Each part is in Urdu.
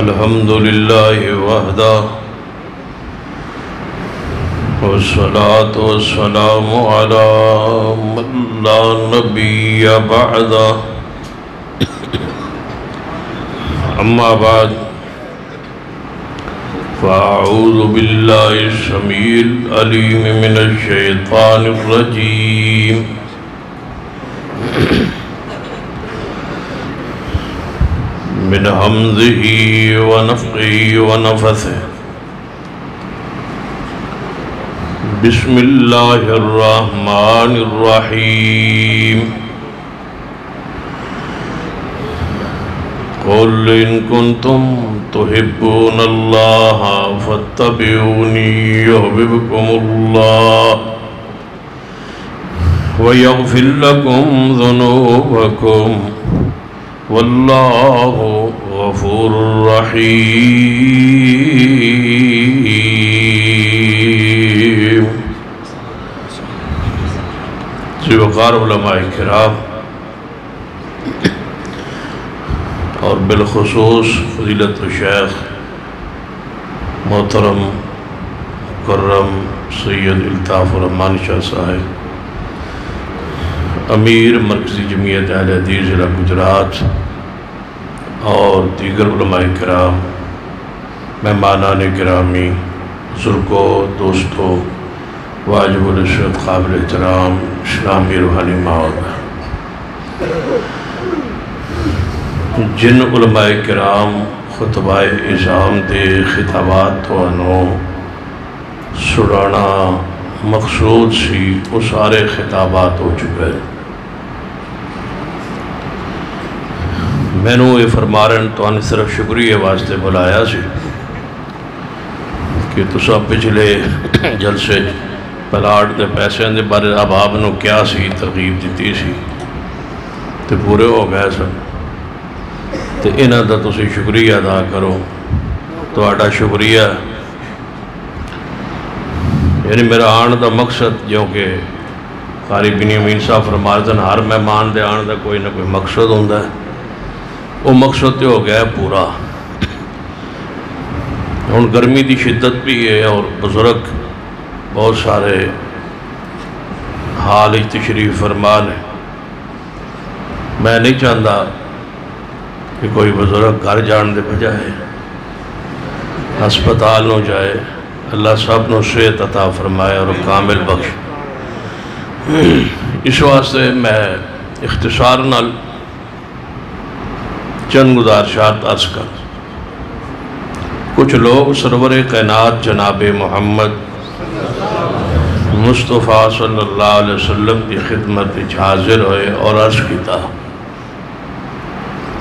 الحمد لله وحده والصلاة والسلام على من لا نبي بعده أما بعد فأعوذ بالله السميع العليم من الشيطان الرجيم من همزه ونفخه ونفثه بسم الله الرحمن الرحيم قل إن كنتم تحبون الله فاتبعوني يحببكم الله ويغفر لكم ذنوبكم واللہ غفور رحیم۔ وقار علماء کرام اور بالخصوص فضیلت الشیخ محترم مکرم سید الطاف الرحمان شاہ صاحب امیر مرکزی جمعیت اہل حدیث ضلع گجرات اور دیگر علماء کرام، مہمانان گرامی، بزرگوں، دوستوں، واجب العزت، قابل احترام اسلامی روحانی ماحول، جن علماء کرام خطبہ اعظام دے خطابات توانوں سڑانا مقصود سی وہ سارے خطابات ہو چکے ہیں۔ میں نے یہ فرمارن تو انہیں صرف شکریہ واسطے بلایا سی کہ تسا پچھلے جلسے پلاٹ دے پیسے دے بارے اب آپ نے کیا سی ترغیب دیتی سی تو پورے ہو گئے سن، تو انہاں دا تسی شکریہ ادا کرو، تو آٹا شکریہ۔ یعنی میرا آن دا مقصد جو کہ قاری بنیامین صاحب فرماتے ہیں ہر مہمان دے آن دا کوئی نہ کوئی مقصد ہوندہ ہے، وہ مقصد تو ہو گیا پورا۔ ہن گرمی دی شدت بھی ہے اور بزرگ بہت سارے حال تشریف فرمان ہے۔ میں نہیں چاہتا کہ کوئی بزرگ گھر جان دے بجائے ہسپتال نو جائے، اللہ سب نو صحت عطا فرمائے اور کامل بخش۔ اس واسطے میں اختصار نال چند گزارشات عرض کر۔ کچھ لوگ سرور کائنات جناب محمد مصطفیٰ صلی اللہ علیہ وسلم کی خدمت حاضر ہوئے اور عرض کیتا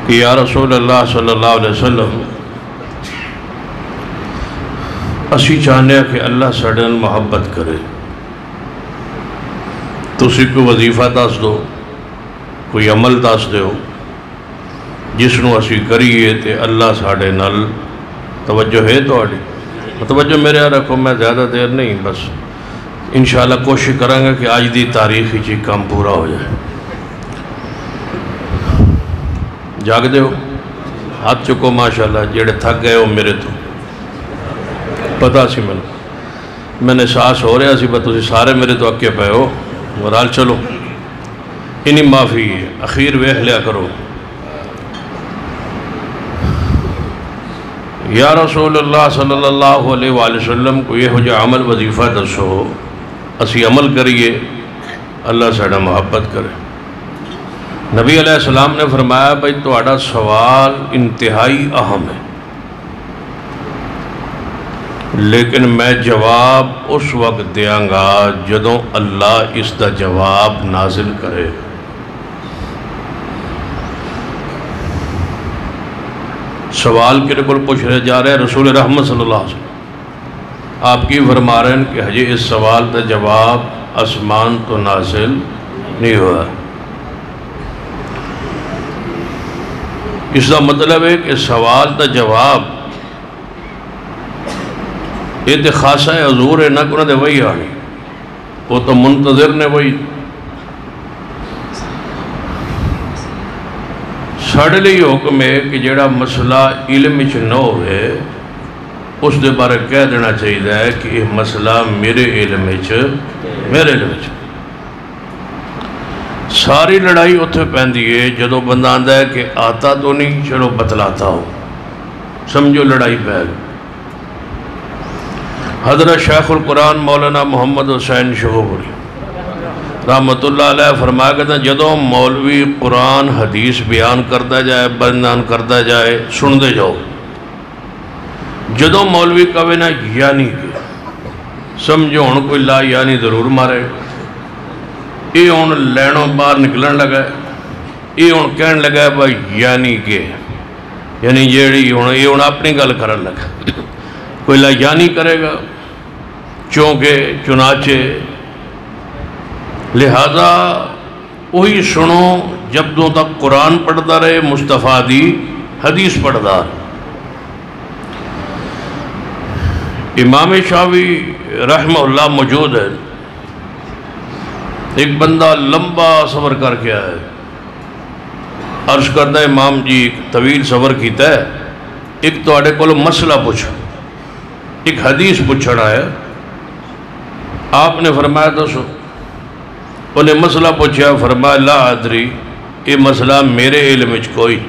کہ یا رسول اللہ صلی اللہ علیہ وسلم، اسی چاہنے کہ اللہ ساڈے نال محبت کرے، تسی کوئی وظیفہ دس دو، کوئی عمل دس دیو جس نو اسی کریے تے اللہ ساڈے نال توجہ ہے تو توجہ میرے رکھو، میں زیادہ دیر نہیں، بس انشاءاللہ کوشش کریں گا کہ آج دی تاریخی چی کام پورا ہو جائے۔ جاگ دے ہو، ہاتھ چکو ماشاءاللہ، جیڑے تھک گئے ہو میرے تو پتا سی میں نے ساس ہو رہا سی، بس تسی سارے میرے تو اکے پہ ہو، ورال چلو انہی معافی ہے، اخیر ویخ لیا کرو۔ یا رسول اللہ صلی اللہ علیہ وآلہ وسلم کو یہ ہو جا عمل وظیفہ دسو، اسی عمل کریے اللہ ساڑھا محبت کرے۔ نبی علیہ السلام نے فرمایا بھائی تو آڑا سوال انتہائی اہم ہے، لیکن میں جواب اس وقت دیاں گا جدوں اللہ اس دا جواب نازل کرے۔ سوال کے کل پوچھ رہے جا رہے رسول رحمت صلی اللہ علیہ وسلم، آپ کی فرما رہے ہیں کہ حجی اس سوال دا جواب آسمان تو نازل نہیں ہوا۔ اس دا مطلب ہے کہ سوال دا جواب یہ تے خاصہ حضور ہے نہ کنہ دے وہی آنی، وہ تو منتظر نے وہی ساڑھے لئے حکم ہے کہ جڑا مسئلہ علم وچ نہ ہوئے اس دے بارے کہہ دینا چاہیے ہے کہ یہ مسئلہ میرے علم وچ ساری لڑائی اتھے پہندی ہے جدو بندہ آندہ ہے کہ آتا تو نہیں چلو بتلاتا ہو سمجھو لڑائی پہل حضرت شیخ القرآن مولانا محمد حسین شہوری رحمت اللہ علیہ فرمایا کرتا جدو مولوی قرآن حدیث بیان کرتا جائے بیان کرتا جائے سن دے جاؤ جدو مولوی کہے نا یعنی کہ سمجھو ہن کوئی لا یعنی ضرور مارے یہ ہن لینوں باہر نکلن لگا ہے یہ ہن کہن لگا ہے بھائی یعنی کہ یعنی یہ ہن اپنی گل کرن لگا کوئی لا یعنی کرے گا چونکہ چنانچہ لہذا وہی سنو جب دو تک قرآن پڑھتا رہے مصطفیٰ دی حدیث پڑھتا رہے امام شافعی رحمہ اللہ موجود ہے ایک بندہ لمبا سفر کر کے آیا ہے عرض کرتا ہے امام جی طویل سفر کیتا ہے ایک تو آڑے کو مسئلہ پوچھا ایک حدیث پوچھنا ہے آپ نے فرمایا تو سو انہیں مسئلہ پوچھا فرمایا لا ادری یہ مسئلہ میرے علم وچ کوئی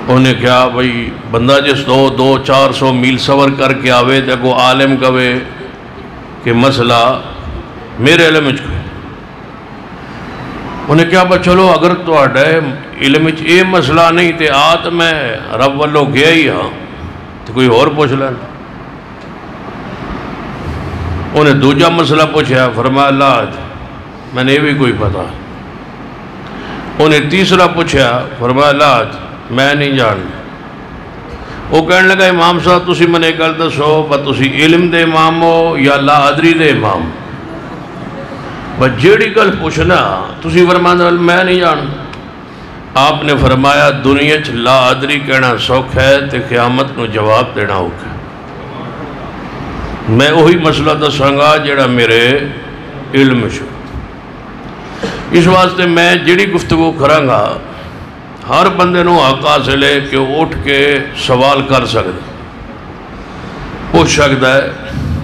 انہیں کہا بھئی بندہ جس 200-400 میل سفر کر کے آوے تے کو عالم کہے کہ مسئلہ میرے علم وچ کوئی انہیں کہا بھئی چلو اگر تو آٹھے علم وچ یہ مسئلہ نہیں تے آت میں رب والوں گیا ہی ہاں تو کوئی اور پوچھ لینا انہیں دوجہ مسئلہ پوچھا فرمایا اللہ میں نے بھی کوئی پتا انہیں تیسرا پوچھا فرمایا اللہ میں نہیں جاننا وہ کہنے لگا امام صاحب تسی میں نے گل دسو بس تسی علم دے امام ہو یا لا ادری دے امام بس جیڑی گل پوچھنا تسی فرمایا میں نہیں جاننا آپ نے فرمایا دنیا چ لا ادری کہنا سوکھ ہے تے قیامت نو جواب دینا ہوگا میں وہی مسئلہ دساں جڑا میرے علم شو اس واسطے میں جڑی گفتگو کراں گا ہر بندے نو حق حاصل ہے کہ اٹھ کے سوال کر سکتا پوچھ سکتا ہے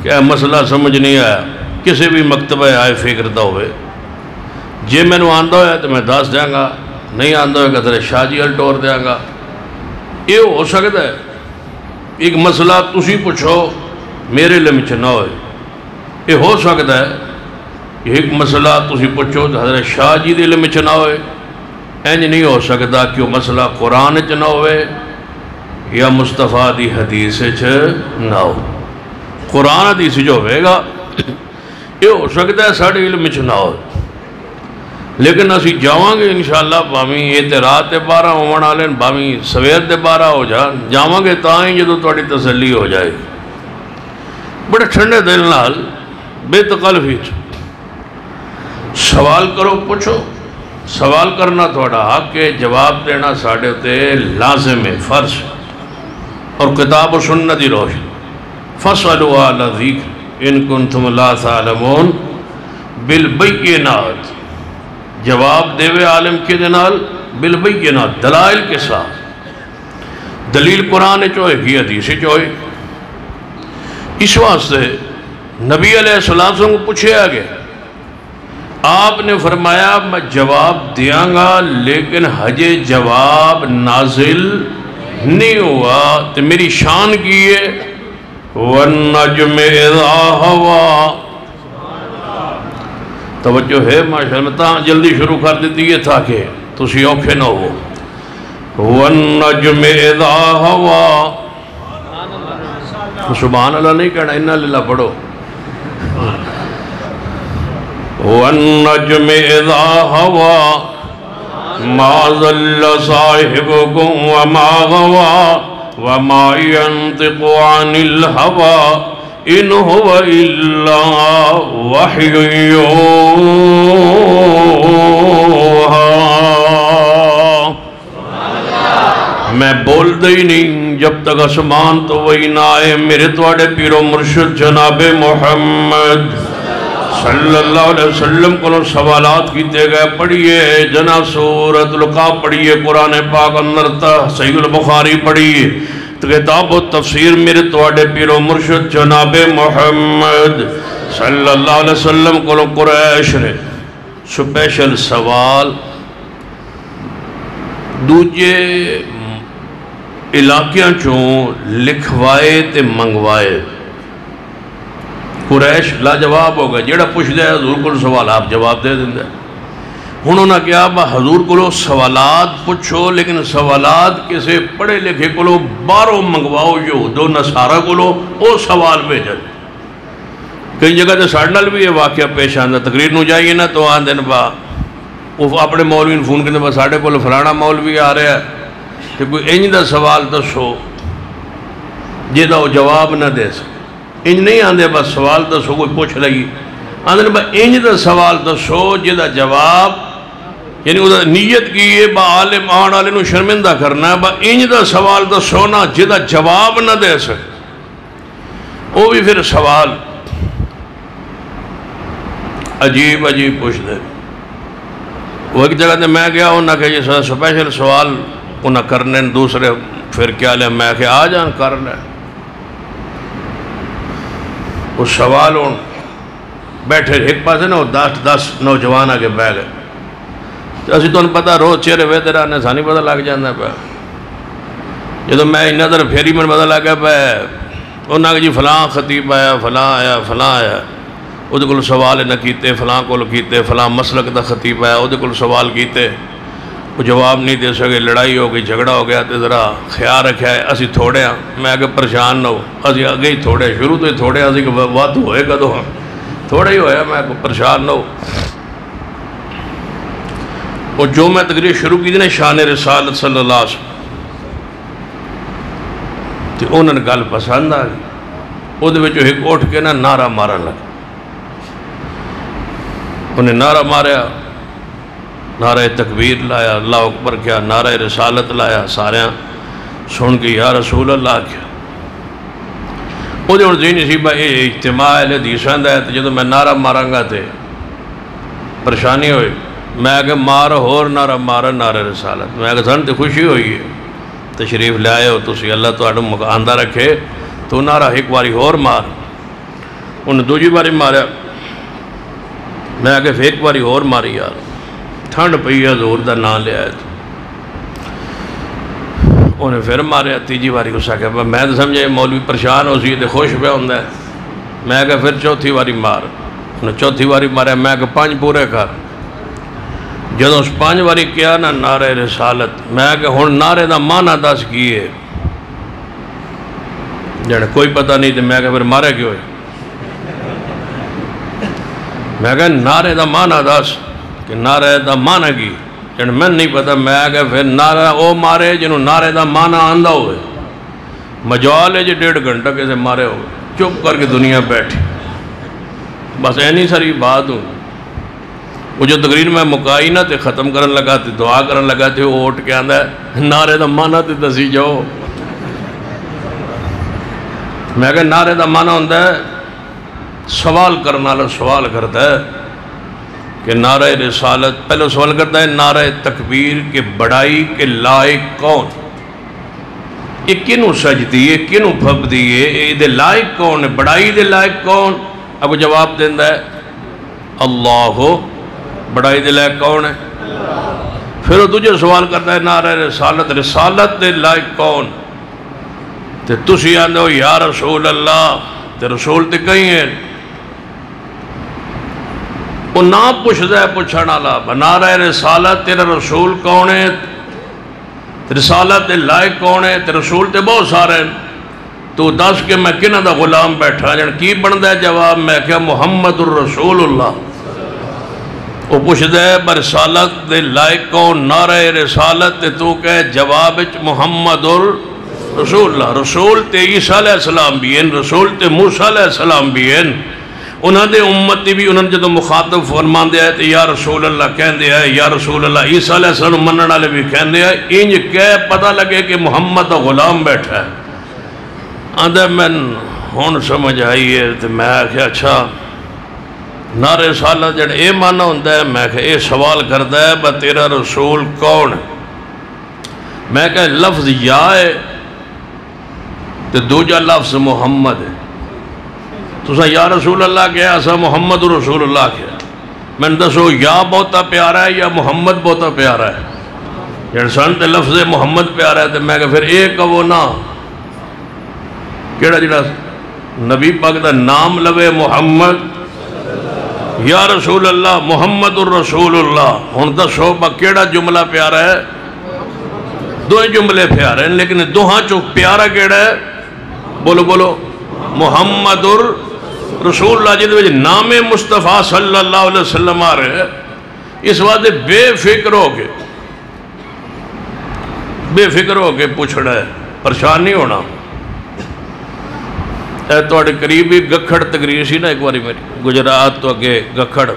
کہ مسئلہ سمجھ نہیں آیا کسی بھی مکتبہ آئے فکر دا ہوئے جے میں نو آندہ ہویا تو میں دس دیاں گا نہیں آندہ ہوئے کہ تیرے شاہ جی ٹور دیاں گا یہ ہو سکتا ہے ایک مسئلہ تسی پوچھو میرے علم چ نہ ہوئے یہ ہو سکتا ہے ایک مسئلہ تسی پوچھو تو حضرت شاہ جی دے علم چ نہ ہوئے اینج نہیں ہو سکتا کہ وہ مسئلہ قرآن چ نہ ہوئے یا مصطفیٰ دی حدیث چ نہ ہو قرآن حدیث جو ہوئے گا یہ ہو سکتا ہے ساڑھے علم چ نہ ہو لیکن اسی جاواں گے انشاءاللہ بامی اعتراض دے 12 ہونے والے بامی سویر دے 12 ہو جاواں گے تائیں جدو تہاڈی تسلی ہو جائے بڑے ٹھنڈے دل نال بے تکلفی سوال کرو پوچھو سوال کرنا تھوڑا حق ہے جواب دینا ساڑھے تے لازم ہے فرض اور کتاب و سنت دی روشن فَاسْأَلُوا أَهْلَ الذِّكْرِ إِن كُنتُمْ لَا تَعْلَمُونَ بِالْبَيِّنَاتِ جواب دیوے عالم کے دنال بالبینات دلائل کے ساتھ دلیل قرآن چوئے کی حدیث چوئے اس واسطے نبی علیہ السلام سے پوچھے آگے آپ نے فرمایا میں جواب دیاں گا لیکن حجے جواب نازل نہیں ہوا تو میری شان کی ہے وَالنَّجْمِ إِذَا هَوَا توجہ ہے ماشاءاللہ تاں جلدی شروع کر دیتی ہے تاکہ تسی اوکھے نہ ہو وَالنَّجْمِ إِذَا هَوَا سبحان اللہ نہیں کہنا انہا للہ پڑھو وَالنَّجْمِ إِذَا هَوَا مَا ظَلَّ صَاحِبُكُمْ وَمَا غَوَا وَمَا يَنْطِقُ عَنِ الْهَوَا إِنْ هُوَ إِلَّا وَحْيٌ يُوحَى میں بول دے ہی نہیں جب تک آسمان تو وہی نہ آئے میرے توڑے پیر و مرشد جناب محمد صلی اللہ علیہ وسلم کو سوالات کیتے گئے پڑھیے جنا سورۃ القاف پڑھیے قرآن پاک اندر صحیح البخاری پڑھیے کتاب و تفسیر میرے توڑے پیر و مرشد جناب محمد صلی اللہ علیہ وسلم کو قریش نے سپیشل سوال دوجے علاقیاں چوں لکھوائے تے منگوائے قریش لا جواب ہو گئے جیڑا پوچھ دے حضور کو سوال آپ جواب دے دیں دے انہوں نے کیا با حضور کو سوالات پوچھو لیکن سوالات کسے پڑھے لکھے کو باروں منگواؤ جو دو نصارہ کو او سوال بھیجن کئی جگہ تے ساڑھنال بھی یہ واقعہ پیش آندہ تقریر نو جائیے نا تو آن دن با اپنے مولوی نے فون کرنے با ساڑھے کو فلانا مولوی آ رہا ہے کہ کوئی انج دا سوال دسو جیدہ وہ جواب نہ دے سکے انج نہیں آندے بس سوال دسو کوئی پوچھ لگی آندے با انج دا سوال دسو جیدہ جواب یعنی وہ نیت کی یہ با عالم آن آلے نو شرمندہ کرنا ہے با انج دا سوال دسو نا جیدہ جواب نہ دے سکے وہ بھی پھر سوال عجیب پوچھ دے وہ ایک جگہ دے میں گیا ہوں نہ کہ یہ سپیشل سوال انہاں کرنے دوسرے پھر کیا لے میں کہ آ جان کر لے اس سوال ہوں بیٹھے ایک پاس ہے نا دس نوجوان آگے بہ گئے تو اسی تو انہیں پتا روز چہرے وے تیرا نے سانی پتا لگ جانا پہ یہ تو میں نظر پھیری میں پتا لگ گیا پہ انہاں کہ جی فلاں خطیب آیا فلاں آیا وہ کو سوال نہ کیتے فلاں کو کیتے فلاں مسلک دا خطیب آیا وہ کو سوال کیتے وہ جواب نہیں دے سکے لڑائی ہو گئی جھگڑا ہو گیا تو ذرا خیال رکھا ہے اسی تھوڑے ہاں میں آگے پریشان نہ ہو اسی آگے ہی تھوڑے شروع تو ہی تھوڑے اسی کہ بات ہوئے گا تو ہاں تھوڑے ہی ہویا میں پریشان نہ ہو اور جو میں تقریر شروع کی تھی نا شان رسالت صلی اللہ علیہ وسلم تو انہوں نے گل پسند آ گئی وہ دے وچوں ایک اٹھ کے نا نعرہ مارا لگا انہیں نعرہ ماریا نعرہ تکبیر لایا اللہ اکبر کیا نعرہ رسالت لایا سارے سن کے یا رسول اللہ کیا وہ دے ان ذہنی سی بھائی اجتماع حدیثاں دا ہے جدو میں نعرہ ماروں گا تے پریشانی ہوئی میں آگے مار ہور نعرہ مارا نعرہ رسالت میں آگے سن تے خوشی ہوئی ہے تشریف لے آئے ہو تسی اللہ تو آڈم آندہ رکھے تو نعرہ ایک باری ہور مار انہیں دوجی باری ماریا میں آگے پھر ایک باری اور ماری یار ٹھنڈ پئی ہے زور دا نام لے آئے تو انہیں پھر ماریا تیجی باری کو ساکھا میں تو سمجھے مولوی پریشان ہو سی خوش پہ ہوندہ ہے میں آگے پھر چوتھی باری مار انہیں چوتھی باری ماریا میں آگے 5 پورے کر جدو اس 5 باری کیا نا نعرہ رسالت میں آگے ہون نعرے دا معنی دس کیے جانے کوئی پتہ نہیں تھے میں آگے پھر مارے کیوں ہے میں کہا نعرے دا معنی دس کہ نعرے دا معنی کی جن میں نہیں پتا میں کہا پھر نعرہ او مارے جنہوں نعرے دا معنی آندہ ہوئے مجال ہے جو 1.5 گھنٹہ کیسے مارے ہوئے چپ کر کے دنیا بیٹھی بس اینی ساری بات ہوں وہ جو تقریر میں مکائی نہ تے ختم کرن لگا تے دعا کرن لگا تے وہ اٹھ کے آندہ ہے نعرے دا معنی تے دسی جاؤ میں کہا نعرے دا معنی ہوندہ ہے سوال کرنا اللہ سوال کرتا ہے کہ نعرہ رسالت پہلے سوال کرتا ہے نعرہ تکبیر کے بڑائی کے لائق کون یہ کنوں سجدی ہے کنوں پھب دیئے یہ دے لائق کون ہے بڑائی دے لائق کون اب جواب دیندہ ہے اللہ بڑائی دے لائق کون ہے پھر وہ تجھے سوال کرتا ہے نعرہ رسالت دے لائق کون تے تسی آندے ہو یا رسول اللہ تے رسول تے کہیں ہیں وہ نہ پوچھ دے پوچھنا اللہ نعرہ رسالت تیرا رسول کون ہے رسالت تے لائق کون ہے تے رسول تے بہت سارے ہیں تو دس کے میں کنہ دا غلام بیٹھا جن کی بن دے جواب میں کیا محمد الرسول اللہ وہ پوچھ دے برسالت دے لائق کون نعرہ رسالت تے تو کہے جواب محمد الرسول اللہ رسول تے عیسیٰ علیہ السلام بھی ہیں رسول تے موسیٰ علیہ السلام بھی ہیں انہوں نے امتی بھی انہوں نے جدو مخاطب فرمان دیا ہے تو یا رسول اللہ کہن دیا ہے یا رسول اللہ عیسیٰ علیہ السلام منن والے بھی کہن دیا ہے انج کہہ پتہ لگے کہ محمد غلام بیٹھا ہے آندھا میں ہون سمجھ آئی ہے تو میں کہا اچھا نعرے رسالت جڑا اے مانا ہوتا ہے، میں کہ اے سوال کرتا ہے با تیرا رسول کون ہے؟ میں کہ لفظ یا ہے تو دوجا لفظ محمد ہے. تو یا رسول اللہ کیا اسا محمد رسول اللہ کیا؟ میں نے دسو یا بہتا پیارا ہے یا محمد بہتا پیارا ہے؟ جڑ سن تے لفظ محمد پیارا ہے تو میں کہ پھر ایک کہو نا کیڑا جڑا نبی پاک دا نام لوے محمد یا رسول اللہ محمد الرسول اللہ. ہن دسو با کیڑا جملہ پیارا ہے؟ دو جملے پیارے ہیں لیکن دوہاں چو پیارا کیڑا ہے؟ بولو بولو محمد الرسول اللہ جدے وجہ نام مصطفیٰ صلی اللہ علیہ وسلم آ رہے ہیں. اس واسطے بے فکر ہو کے پوچھنا ہے، پریشان نہیں ہونا. اے تو اڑے قریبی گکھڑ تقریر سی نا ایک باری میری گجرات تو اگے گکھڑ،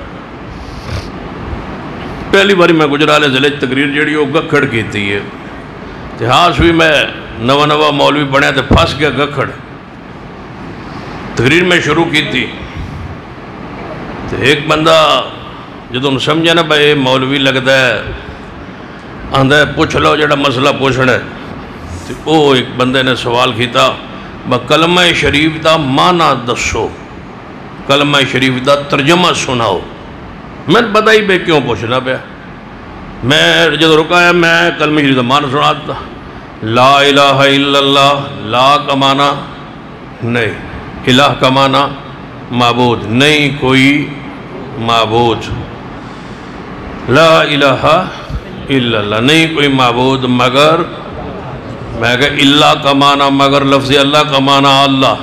پہلی باری میں گجرالے ضلع تقریر جڑی وہ گکھڑ کیتی ہے. اتہاس بھی میں نوا مولوی بنیا تو پھنس گیا گکھڑ. تقریر میں شروع کی تھی تو ایک بندہ جدوں سمجھا نا بھائی مولوی لگتا ہے آندھا ہے پوچھ لو جڑا مسئلہ پوچھنا ہے. تو وہ ایک بندے نے سوال کیتا با کلمہ شریف دا معنی دسو، کلمہ شریف دا ترجمہ سناؤ. میں پتہ ہی بے کیوں پوچھنا پیا. میں جدو رکا ہے میں کلمہ شریف دا معنی سنا دیتا. لا الہ الا اللہ، لا کا معنی نہیں، الہ کا معنی معبود، نہیں کوئی معبود. لا الہ الا اللہ، نہیں کوئی معبود مگر، میں کہ اللہ کا معنی مگر لفظ اللہ کا معنی اللہ.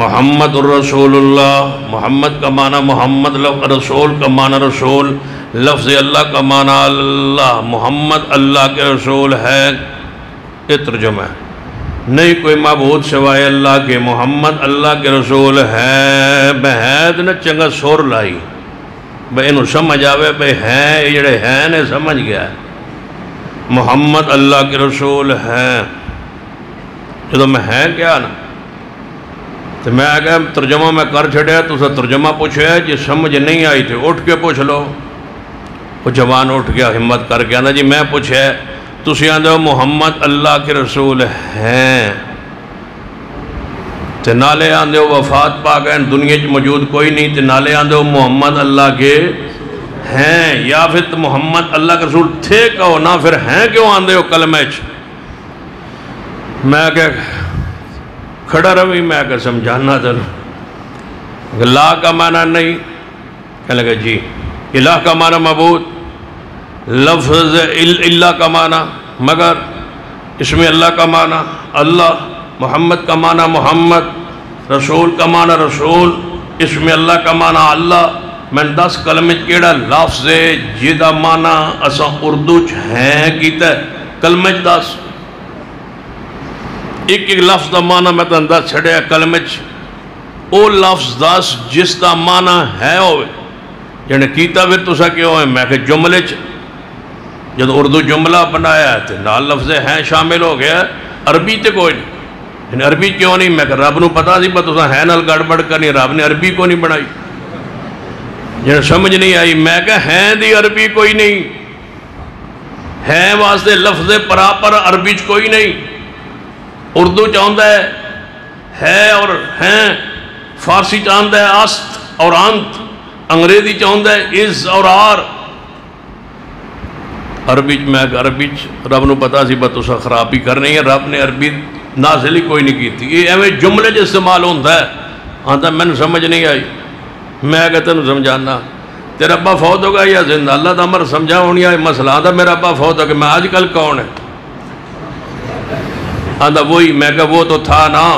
محمد الرسول اللہ، محمد کا معنی محمد، رسول کا معنی رسول، لفظ اللہ کا معنی اللہ. محمد اللہ کے رسول ہے، یہ ترجمہ ہے. نہیں کوئی معبود سوائے اللہ کے، محمد اللہ کے رسول ہے. بہید نے چنگا سور لائی بھائی انہوں سمجھ آوے بھائی ہیں یہ جڑے ہیں نے سمجھ گیا ہے. محمد اللہ کے رسول ہیں. جدو میں ہیں کیا نا تو میں آگیا ترجمہ میں کر چھڑیا تو اسے ترجمہ پوچھے جی سمجھ نہیں آئی تھی اٹھ کے پوچھ لو. وہ جوان اٹھ گیا ہمت کر کے آنا جی میں پوچھے تسی آندھے ہو محمد اللہ کے رسول ہیں تے نالے آندھے ہو وفات پا گئے دنیا چ موجود کوئی نہیں تے نالے آندھے ہو محمد اللہ کے ہیں. یا پھر محمد اللہ کے رسول تھے کہو نہ پھر ہیں کیوں آندھے ہو کلمہ چ؟ میں کہ کھڑا روی میں کہ سمجھانا چلو. لا کا معنی نہیں، کہنے لگا جی الہ کا معنی معبود، لفظ اللہ کا معنی مگر، اسم اللہ کا معنی اللہ، محمد کا معنی محمد، رسول کا معنی رسول، اسم اللہ کا معنی اللہ. میں 10 کلمے کیڑا لفظ ہے جیدہ معنی اسا اردو چ ہیں کیتا ہے کلمے 10. ایک لفظ دا معنی میں تو 10 چھڑیا کلمے چ. او لفظ 10 جس دا معنی ہے ہوئے یعنی کیتا پھر تو سا کیوں ہے؟ میں کہ جملے چ جب اردو جملہ بنایا ہے تو نال لفظ ہیں شامل ہو گیا. عربی تے کوئی نہیں، یعنی عربی کیوں نہیں؟ میں کہ رب نو پتا سی تو سا ہے نال گڑبڑ کرنی، رب نے عربی کو نہیں بنائی. جنہیں سمجھ نہیں آئی میں کہ ہیں دی عربی کوئی نہیں، ہیں واسطے لفظ پراپر عربی چ کوئی نہیں. اردو چاہتا ہے اور ہیں، فارسی چاہتا ہے است اور انت، انگریزی چاہتا ہے از اور آر. عربی میں عربی رب نو پتا سی بس اسا خرابی کرنی ہے، رب نے عربی نازل ہی کوئی نہیں کی تھی. یہ ایویں جملے جو استعمال ہوتا ہے آتا میں نے سمجھ نہیں آئی. میں کہتا ہوں سمجھانا تیرا ابا فوت ہوگا یا زندہ؟ اللہ دا امر سمجھا ہونی ہے مسئلہ. آتا میرا ابا فوت ہوگا، میں آج کل کون ہے؟ آتا وہی. میں کہا وہ تو تھا نا.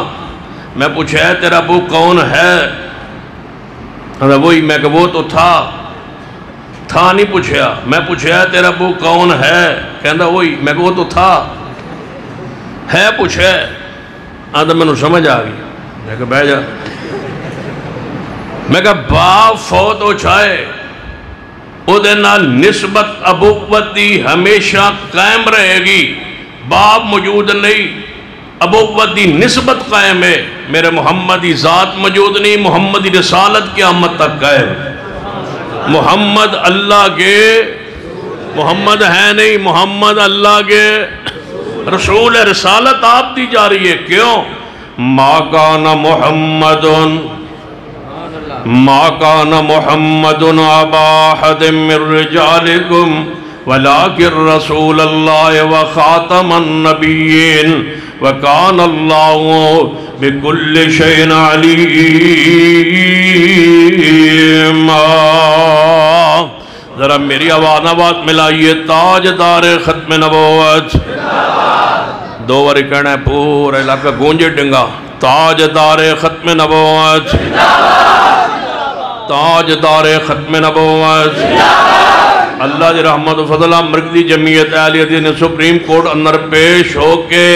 میں پوچھا ہے تیرا ابو کون ہے؟ آتا وہی. میں کہا وہ تو تھا نہیں پوچھا. میں پوچھا ہے تیرا ابو کون ہے؟ کہندا وہی. میں کہا وہ تو تھا ہے پوچھا. آتا میں نے سمجھ آ گئی. میں کہا بہ جا. میں کہا باپ فوت ہو چھائے او دے نال نسبت ابوت دی ہمیشہ قائم رہے گی. باپ موجود نہیں ابوت دی نسبت قائم ہے، میرے محمدی ذات موجود نہیں، محمدی رسالت قیامت تک قائم ہے۔ محمد اللہ کے محمد ہے نہیں، محمد اللہ کے رسول ہے، رسالت آپ دی جا رہی ہے۔ کیوں؟ ما کان محمد ابا احد من رجالکم ولکن رسول اللہ وخاتم النبیین وکان اللہ بکل شیء علیم۔ ذرا میری آواز ملائیے، تاجدار ختم نبوت، دو باری کہنا ہے، پورا علاقہ گونجے ڈنگا، تاجدار ختم نبوت، تاجدار ختم نبوت۔ اللہ دی رحمت و فضلہ مرکزی جمعیت اہل حدیث نے سپریم کورٹ اندر پیش ہو کے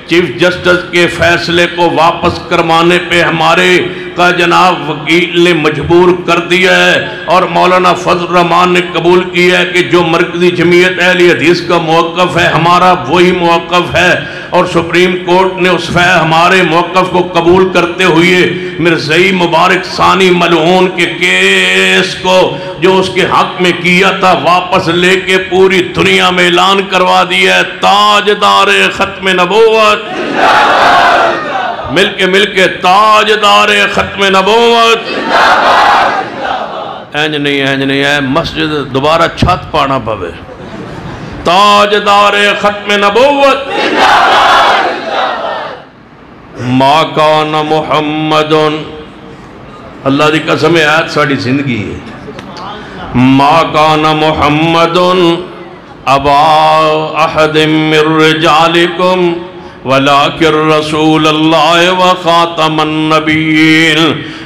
چیف جسٹس کے فیصلے کو واپس کروانے پہ ہمارے کا جناب وکیل نے مجبور کر دیا ہے، اور مولانا فضل الرحمان نے قبول کیا ہے کہ جو مرکزی جمعیت اہل حدیث کا موقف ہے ہمارا وہی موقف ہے، اور سپریم کورٹ نے اس ہمارے موقف کو قبول کرتے ہوئے مرزائی مبارک ثانی ملعون کے کیس کو جو اس کے حق میں کیا تھا واپس لے کے پوری دنیا میں اعلان کروا دیا ہے، تاجدار ختم نبوت، مل کے تاجدار ختم نبوت۔ اینج نہیں ہے، مسجد دوبارہ چھت پانا پوے، تاجدار ختم نبوت۔ ما کان محمد، اللہ دی قسم آیت ساڑی زندگی ہے، ما کان محمد ابا احد من رجالکم ولیکن رسول اللہ وخاتم النبیین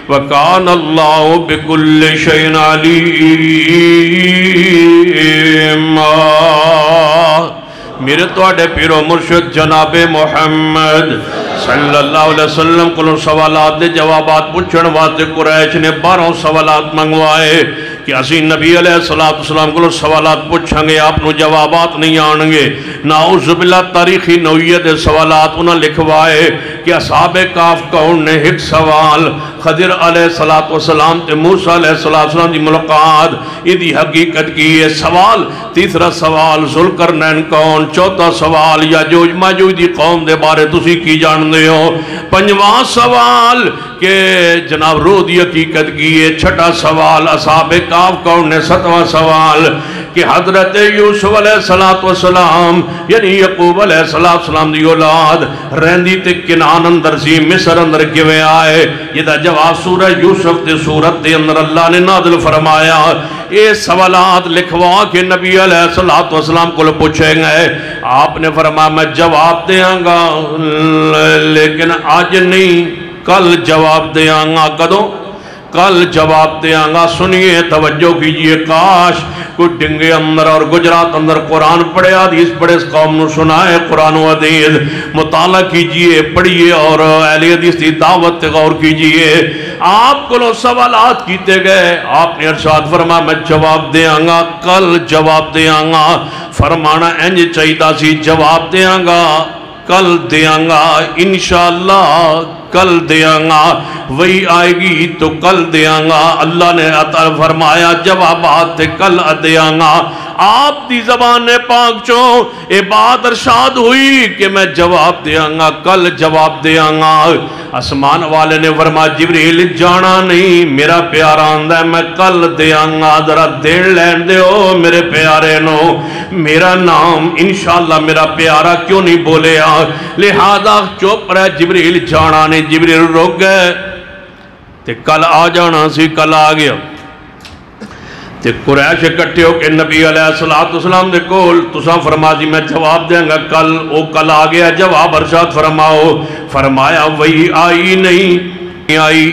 وکان اللہ بکل شیء علیم۔ میرے توڑے پیر و مرشد جناب محمد صلی اللہ علیہ وسلم کو سوالات دے جوابات پوچھن واسطے قریش نے 12 سوالات منگوائے کہ اسی نبی علیہ السلام کو سوالات پوچھیں گے، آپ نو جوابات نہیں آنگے۔ نعوذ باللہ تاریخی نوعیت سوالات انہاں لکھوائے کہ اصحاب کاف کون نے ایک سوال، خضر علیہ السلام تے موسیٰ علیہ السلام دی ملاقات ایدی حقیقت کی ہے سوال۔ تیسرا سوال ذوالقرنین کون، چوتھا سوال یاجوج ماجوج دی قوم دے بارے تسی کی جان دے ہو، پنجواں سوال کہ جناب روح دی حقیقت کی ہے، چھٹا سوال اصحاب کاف کون نے، ساتواں سوال کہ حضرت یوسف علیہ السلام یعنی یعقوب علیہ السلام دی اولاد رہندی تے کنعان اندر سی، مصر اندر کیویں آئے، یہ دا جواب سورہ یوسف تے سورت دے اندر اللہ نے نازل فرمایا۔ یہ سوالات لکھوا کے نبی علیہ السلام کو پوچھیں گے، آپ نے فرمایا میں جواب دیاں گا لیکن آج نہیں، کل جواب دیاں گا۔ کدوں؟ کل جواب دیاں گا۔ سنیے، توجہ کیجئے، کاش کوئی ڈنگے اندر اور گجرات اندر قرآن پڑھے، حدیث پڑھے، اس قوم نو سنائے قرآن و حدیث، مطالعہ کیجئے، پڑھئے اور اہل حدیث دی دعوت غور کیجئے۔ آپ کو سوالات کیتے گئے، آپ نے ارشاد فرمایا میں جواب دیاں گا، کل جواب دیاں گا۔ فرمانا انج چاہیدہ سی، جواب دیاں گا، کل دیاں گا، انشاءاللہ کل دیاں گا، وہی آئے گی تو کل دیاں گا۔ اللہ نے عطا فرمایا جوابات کل دیاں گا۔ آپ دی زبان پاک چو اے بات ارشاد ہوئی کہ میں جواب دیاں گا، کل جواب دیاں گا۔ اسمان والے نے فرمایا جبریل جانا نہیں، میرا پیارا آندہ ہے میں کل دیاں گا، ذرا دیر لین دے ہو میرے پیارے نو، میرا نام انشاءاللہ میرا پیارا کیوں نہیں بولے آ، لہذا چوپ رہے، جبریل جانا نہیں۔ جبریل روک گئے تے کل آ جانا سی، کل آ گیا تے قریش اکٹھے ہو کہ نبی علیہ السلام دے کول تساں فرما دی میں جواب دیں گا کل، او کل آ گیا، جواب ارشاد فرماؤ۔ فرمایا وہی آئی نہیں آئی،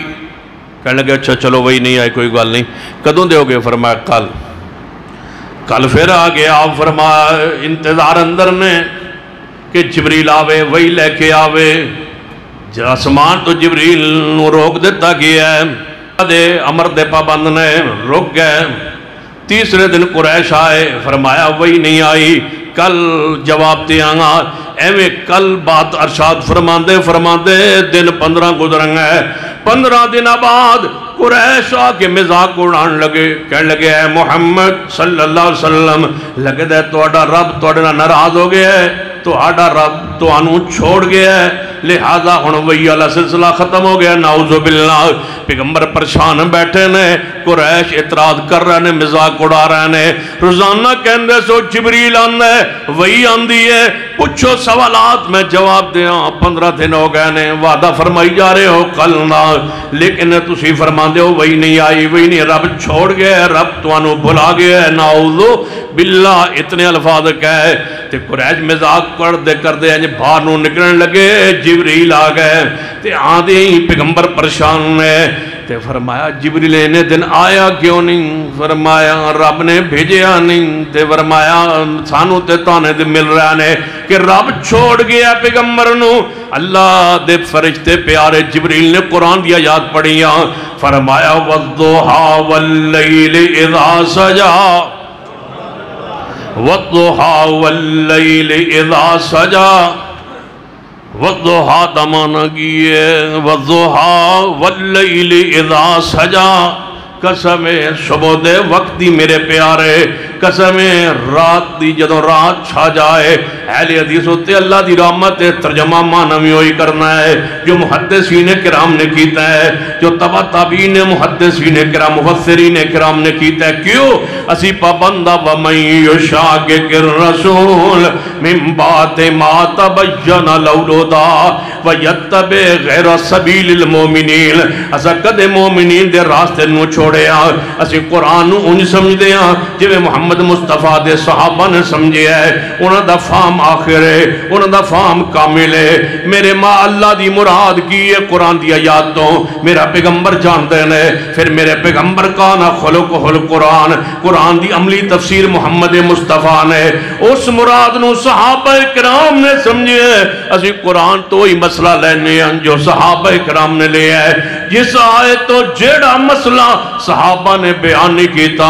کہنے لگے اچھا چلو وہی نہیں آئی کوئی گل نہیں، کدوں دے ہو گئے؟ فرمایا کل۔ کل پھر آ گیا، آپ فرمایا انتظار اندر نے کہ جبریل آوے، وہی لے کے آوے۔ آسمان تو جبریل نو روک دیتا گیا ہے، امر دے پابند نے روک گئے۔ تیسرے دن قریش آئے، فرمایا وہی نہیں آئی، کل جواب دیاں گا۔ ایویں کل بات ارشاد فرماندے دن 15 گزرن ہے 15 دن بعد قریش آ کے مزاق اڑان لگے کہنے لگے اے محمد صلی اللہ علیہ وسلم لگے دے توڑا رب توڑنا ناراض ہو گیا ہے توڑا رب تو انو چھوڑ گیا ہے لہذا ہن وہی والا سلسلہ ختم ہو گیا نعوذ باللہ پیغمبر پریشان بیٹھے نے قریش اعتراض کر رہے نے مزاق اڑا رہے نے روزانہ کہندے سو جبریل آندا ہے وہی آندی ہے پوچھو سوالات میں جواب دیاں 15 دن ہو گئے نے وعدہ فرمائی جا رہے ہو کل نہ لیکن تسی فرماندے ہو وہی نہیں آئی وہی نہیں رب چھوڑ گیا ہے رب تو انو بھلا گیا ہے نعوذ باللہ اتنے الفاظ کہے تے قریش مزاق کر دے باہر نو نکلن لگے جبریل آ گئے تے آدھے ہی پیغمبر پریشان نے تے فرمایا جبریل نے دن آیا کیوں نہیں فرمایا رب نے بھیجیا نہیں تے فرمایا سانو تے تانے دے مل رہا نے کہ رب چھوڑ گیا پیغمبر نو اللہ دے فرشتے پیارے جبریل نے قرآن دیا یاد پڑھیا فرمایا والضحا واللیل اذا سجا والضحا واللیل اذا سجا والضحا دمانا کیے والضحا واللیل اذا سجا قسم صبح دے وقت دی میرے پیارے قسم رات دی جدوں رات چھا جائے اہل حدیث ہوتے اللہ دی رحمت ترجمہ معنی ہوئی کرنا ہے جو محدثین کرام نے کیتا ہے جو تبع تابعین محدثین کرام مفسرین کرام نے کیتا ہے کیوں اسی پابندہ ومن یشاقق الرسول من بعد ما تبین له الہدی ویتبع غیر سبیل المومنین اسا کدے مومنین دے راستے نو چھوڑے اسی قرآن نو انج سمجھ دیا جویں محمد مصطفیٰ دے صحابہ نے سمجھے ہے انہاں دا فہم آخر ہے انہاں دا فہم کامل ہے میرے ماں اللہ دی مراد کی ہے قرآن دی آیات تو میرا پیغمبر جانتے ہیں پھر میرے پیغمبر کا نا خلق قرآن قرآن دی عملی تفسیر محمد مصطفیٰ نے اس مراد نو صحابہ کرام نے سمجھے ہے اسی قرآن تو ہی مسئلہ لینے ہیں جو صحابہ کرام نے لے ہے جس آئے تو جیڑا مسئلہ صحابہ نے بیان نہیں کیتا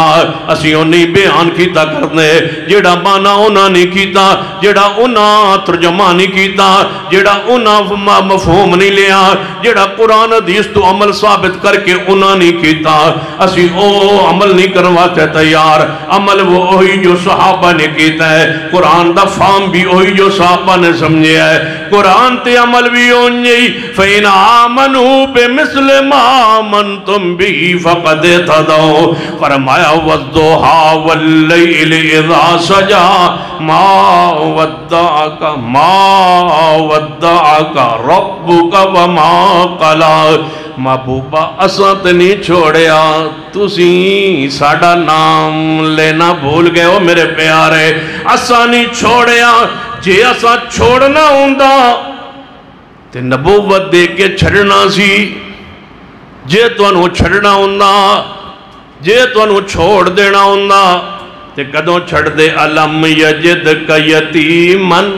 اسی انہیں بیان کیتا کرنے جیڑا مانا انہاں نہیں کیتا جیڑا انہاں ترجمہ نہیں کیتا جیڑا انہاں مفہوم نہیں لیا جیڑا قرآن حدیث تو عمل ثابت کر کے انہاں نہیں کیتا اسی او عمل نہیں کرواتے تیار عمل وہ ہوئی جو صحابہ نے کیتا ہے قرآن دا فام بھی ہوئی جو صحابہ نے سمجھے ہے قرآن تے عمل بھی ہوئی فَإِنْ آمَنُوا بِمِثْلِ مَا آمَنْتُمْ بِهِ فَقَدْ اهْتَدَوْا فرمایا وَالضُّحَا وَاللَّيْلِ إِذَا سَجَا مَا وَدَّعَكَ رَبُّكَ وَمَا قَلَا محبوبہ اساں تے نہیں چھوڑیا تسی ساڑا نام لینا بھول گئے ہو میرے پیارے اساں نہیں چھوڑیا جے اساں چھوڑنا ہوندا تے نبوت دے کے چھڑنا سی جے تو انہوں چھڑنا ہوندا جے تو انہوں چھوڑ دینا ہوندا تے کدوں چھڑ دے علم یجدک یتیمن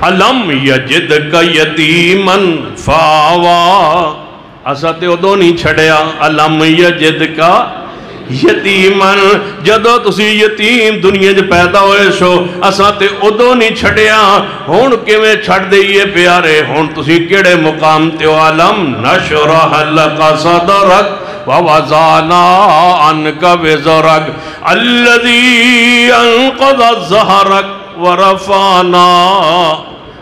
علم یجدک یتیمن فاوا اسا تے ادو نہیں چھڑیا علم یجدک یتیمن جدو تسی یتیم دنیا جے پیدا ہوئے سو اسا تے ادو نہیں چھڑیا ہون کے میں چھڑ دئیے پیارے ہون تسی کیڑے مقام تے علم نشرح لک صدرک وَوَزَانَا عَنْكَ وِزَرَكَ الَّذِي أَنْقَضَ الزَّهَرَكَ وَرَفَانَا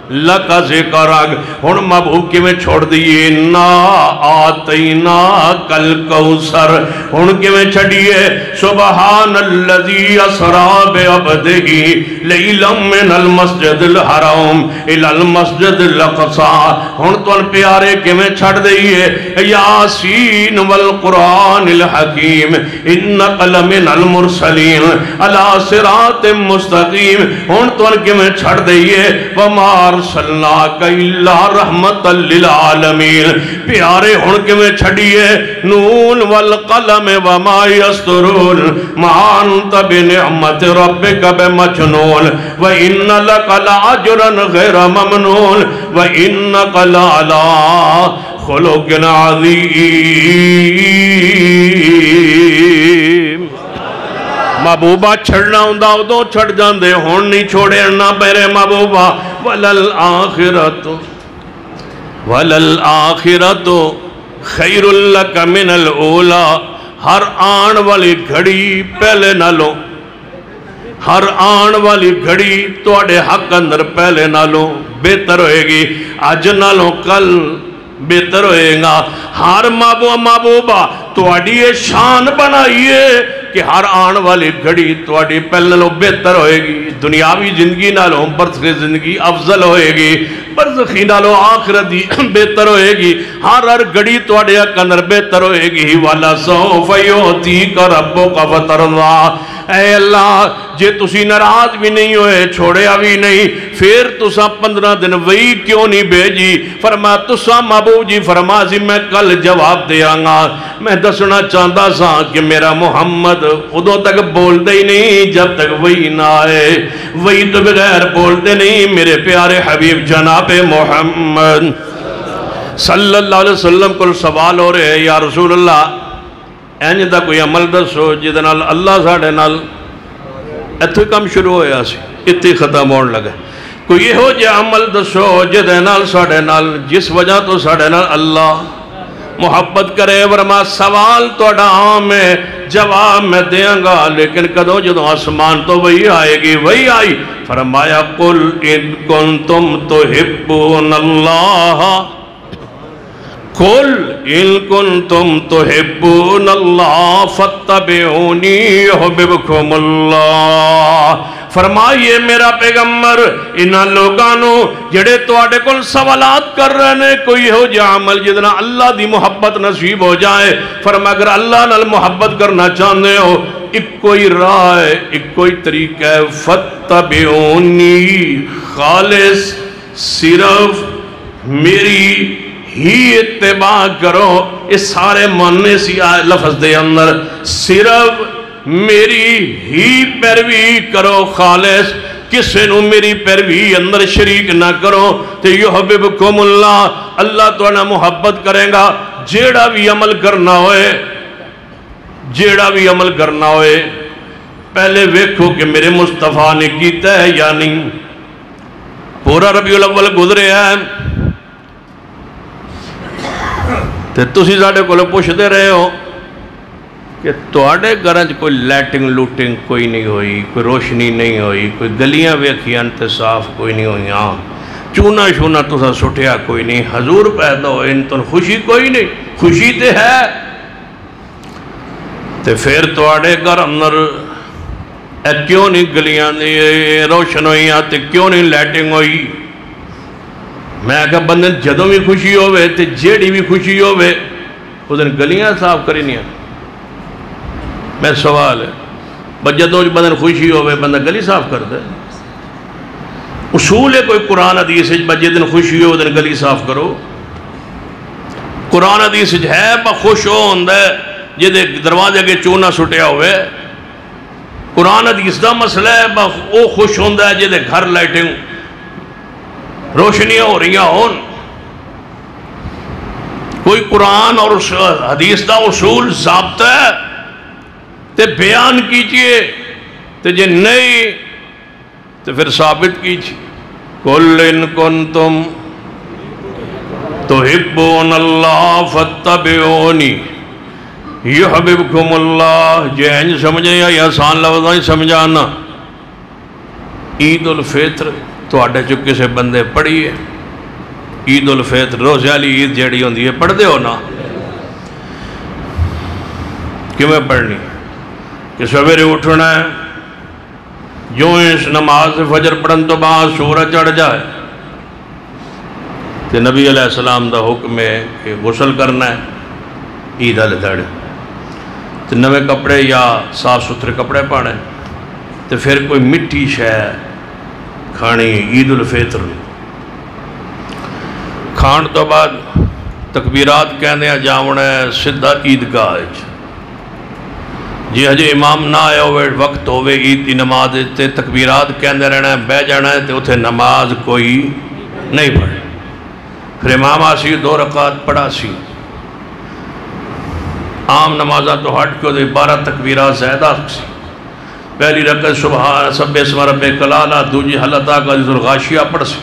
لَكَ ذِكْرَكَ ہن محبوب کے میں چھوڑ دیئے نا آتینا کل کوثر ہن کے میں چھڑیے سبحان الذی اسرا بعبدہ لیلا من المسجد الحرام الى المسجد الاقصی ہن تو ان پیارے کے میں چھڑ دیئے یاسین والقرآن الحکیم انک لمن المرسلین علی صراط مستقیم ہن تو ان کے میں چھڑ دیئے وما ارسلناک الا رحمتا للعالمین پیارے ہن کے میں چھڑیے نون والقلم وما یسطرون ما انت بنعمت ربک بمجنون وَإِنَّ لَكَ لَعَجْرًا غَيْرَ مَمْنُونَ وَإِنَّكَ لَعَلَىٰ خُلُقٍ عَظِيمٍ محبوبہ چھڑنا ہوندہ ادو چھڑ جاندے ہون نہیں چھوڑے نہ میرے محبوبہ وَلَلْآخِرَةُ خَيْرٌ لَكَ مِنَ الْأُولَى ہر آن والی گھڑی پہلے نہ لو ہر آن والی گھڑی توڑے حق اندر پہلے نہ لو بہتر ہوئے گی آج نہ لو کل بہتر ہوئے گا ہر محبوبہ توڑی شان بنائیے کہ ہر آن والی گھڑی توڑی پہلے لو بہتر ہوئے گی دنیاوی زندگی نہ لو برزخی زندگی افضل ہوئے گی برزخی نہ لو آخرتی بہتر ہوئے گی ہر گھڑی توڑے اندر بہتر ہوئے گی وَلَسَوْفَ يُعْطِيكَ رَبُّكَ فَتَرْضَىٰ اے اللہ جے تسی ناراض بھی نہیں ہوئے چھوڑیا بھی نہیں پھر تسا 15 دن وہی کیوں نہیں بھیجی فرما تسا محبوب جی فرما سی میں کل جواب دیا گا میں دسنا چاہتا سا کہ میرا محمد ادو تک بول دے ہی نہیں جب تک وہی نہ آئے وہی تو بغیر بولتے نہیں میرے پیارے حبیب جناب محمد صلی اللہ علیہ وسلم کو سوال ہو رہے یا رسول اللہ اینج دا کوئی عمل دسو جدے نال اللہ ساڑھے نال اتھے کم شروع ہویا سی اتھی ختم ہونے لگے کوئی یہ ہو جے عمل دسو جدے نال ساڑھے نال جس وجہ تو ساڑھے نال اللہ محبت کرے ورما سوال توڑا عام ہے جواب میں دیاں گا لیکن کدوں جدوں آسمان تو وہی آئے گی وہی آئی فرمایا قل ان کنتم تحبون اللہ قل ان کنتم تحبون اللہ فاتبعونی یحببکم اللہ فرمائیے میرا پیغمبر انہاں لوگانوں جڑے توڑے کل سوالات کر رہے ہیں کوئی ہو جا عمل جدنا اللہ دی محبت نصیب ہو جائے فرما اگر اللہ نال محبت کرنا چاہتے ہو ایک کوئی راہ ہے ایک کوئی طریقہ ہے فاتبعونی خالص صرف میری ہی اتباع کرو اس سارے ماننے سی لفظ دے اندر صرف میری ہی پیروی کرو خالص کسے نو میری پیروی اندر شریک نہ کرو تو یحببکم اللہ اللہ تو نہ محبت کرے گا جیڑا بھی عمل کرنا ہوئے پہلے ویکھو کہ میرے مصطفیٰ نے کیتا ہے یا نہیں پورا ربیع الاول گزرے ہیں تو تسی ساڑھے کو پوچھتے رہے ہو کہ توڑے گرج کوئی لیٹنگ لوٹنگ کوئی نہیں ہوئی کوئی روشنی نہیں ہوئی کوئی گلیاں ویکھیاں انتصاف کوئی نہیں ہوئی ہاں چونا شونا تسا سٹھیا کوئی نہیں حضور پیدا ہوئے ان تو خوشی کوئی نہیں خوشی تے ہے تے پھر توڑے گر اندر کیوں نہیں گلیاں روشن ہوئی تے کیوں نہیں لیٹنگ ہوئی میں کہا بندن جدوں بھی خوشی ہوئے تے جیڑی بھی خوشی ہوئے اس دن گلیاں صاف کری نہیں میں سوال ہے بس جدوں بندن خوشی ہوئے بندن گلی صاف کر دے اصول ہے کوئی قرآن حدیث بس جدن خوشی ہو دن گلی صاف کرو قرآن حدیث ہے بس خوش ہو ہوندہ جدے دروازے کے چونا سٹیا ہوئے قرآن حدیث دا مسئلہ ہے بس وہ خوش ہوندہ جدے گھر لائٹنگ روشنیاں ہو رہی ہون کوئی قرآن اور حدیث دا اصول ضابطہ ہے تے بیان کیجئے تے جے نہیں تو پھر ثابت کیجئے قُلْ إِن كُنْتُمْ تُحِبُّونَ اللَّهَ فَاتَّبِعُونِي يُحْبِبْكُمُ اللَّهُ جے انج سمجھے یا آسان لفظیں سمجھانا عید الفطر تو آڈے چکے سے بندے پڑھی ہے عید الفطر روزے والی عید جیڑی ہوندی ہے پڑھ دے ہو نا کیوں میں پڑھنی کہ سویرے اٹھنا ہے جو اس نماز فجر پڑھن تو بعد سورج چڑھ جائے کہ نبی علیہ السلام دا حکم ہے کہ غسل کرنا ہے عید والے دڑ تو نوے کپڑے یا صاف ستھرے کپڑے پانے تو پھر کوئی مٹی شے کھانی عید الفطر کھان تو بعد تکبیرات کہنے جاؤنا ہے سدھا عیدگاہ جی ہجے امام نہ آیا ہوئے وقت ہوئے عید کی نماز تے تکبیرات کہنے رہنا ہے بہ جانا ہے تے اتھے نماز کوئی نہیں پڑھے پھر امام آسی 2 رکعت پڑھا سی عام نمازہ تو ہٹ کے 12 تکبیرات زیادہ سی پہلی رکعت سبحان سبح اسم ربک الاعلی، دوجی حل اتاک حدیث الغاشیہ پڑھ سی،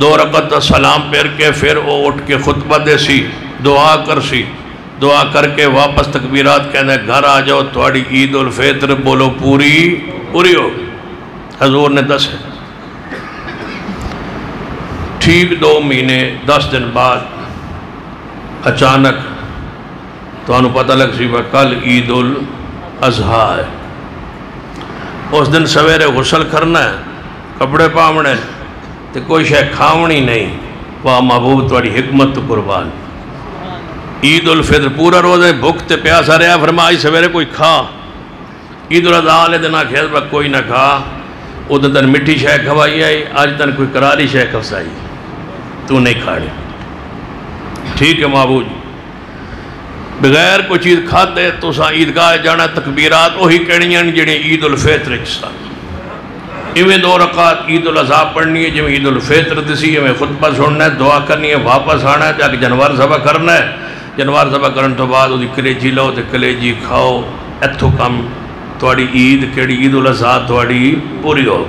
2 رکعت دا سلام پھر کے پھر وہ اٹھ کے خطبہ دے سی، دعا کر سی، دعا کر کے واپس تکبیرات کہنے گھر آ جاؤ، تھوڑی عید الفطر بولو پوری ہو۔ حضور نے دس ہے ٹھیک 2 مہینے 10 دن بعد اچانک تو انہوں پتہ لگ سی کل عید الاضحیٰ ہے، اس دن سویرے غسل کرنا ہے، کپڑے پاونے تو کوئی شے کھاونی نہیں، واہ محبوب تھوڑی حکمت تو قربان۔ عید الفطر پورا روزہ بھوک تے پیاسا رہا، فرمائی سویرے کوئی کھا، عید الاضحیٰ والے دن آکھیا کوئی نہ کھا، ادھر تن مٹھی شے کھوائی آئی، آج تن کوئی کراری شے کھوسائی، تو نہیں کھاڑی، ٹھیک ہے محبوب جی، بغیر کوئی چیز کھاتے تو سا عیدگاہ جانا، تکبیرات وہی کہنیاں جڑے عید الفطر چسا، ایویں 2 رکعت عید الاضحیٰ پڑھنی ہے، جویں عید الفطر دسی، ایویں خطبہ سننا ہے، دعا کرنی ہے، واپس آنا ہے، جا کے جانور ذبح کرنا ہے، جانور ذبح کرنے تو بعد وہ کلیجی لو تو کلیجی کھاؤ، ایتھوں کم تھوڑی عید کیڑی عید الاضحیٰ تھوڑی پوری ہو۔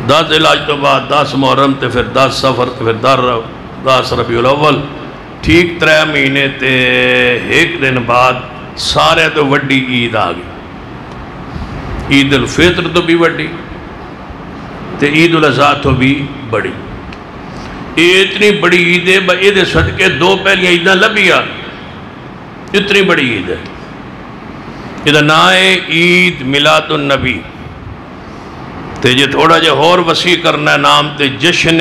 10 علاج تو بعد 10 محرم تے پھر 10 سفر تے پھر 10 ربیع الاول، ٹھیک 3 مہینے تے 1 دن بعد سارے تو وڈی عید آ گئی، عید الفطر تو بھی وڈی تے عید الاضحیٰ تو بھی بڑی، یہ اتنی بڑی عید ہے با عید صدقے 2 پہلیاں عیدیں لبیا، اتنی بڑی عید ہے، یہ نام ہے عید میلاد النبی، تے جے تھوڑا جے اور وسیع کرنا ہے نام تے جشن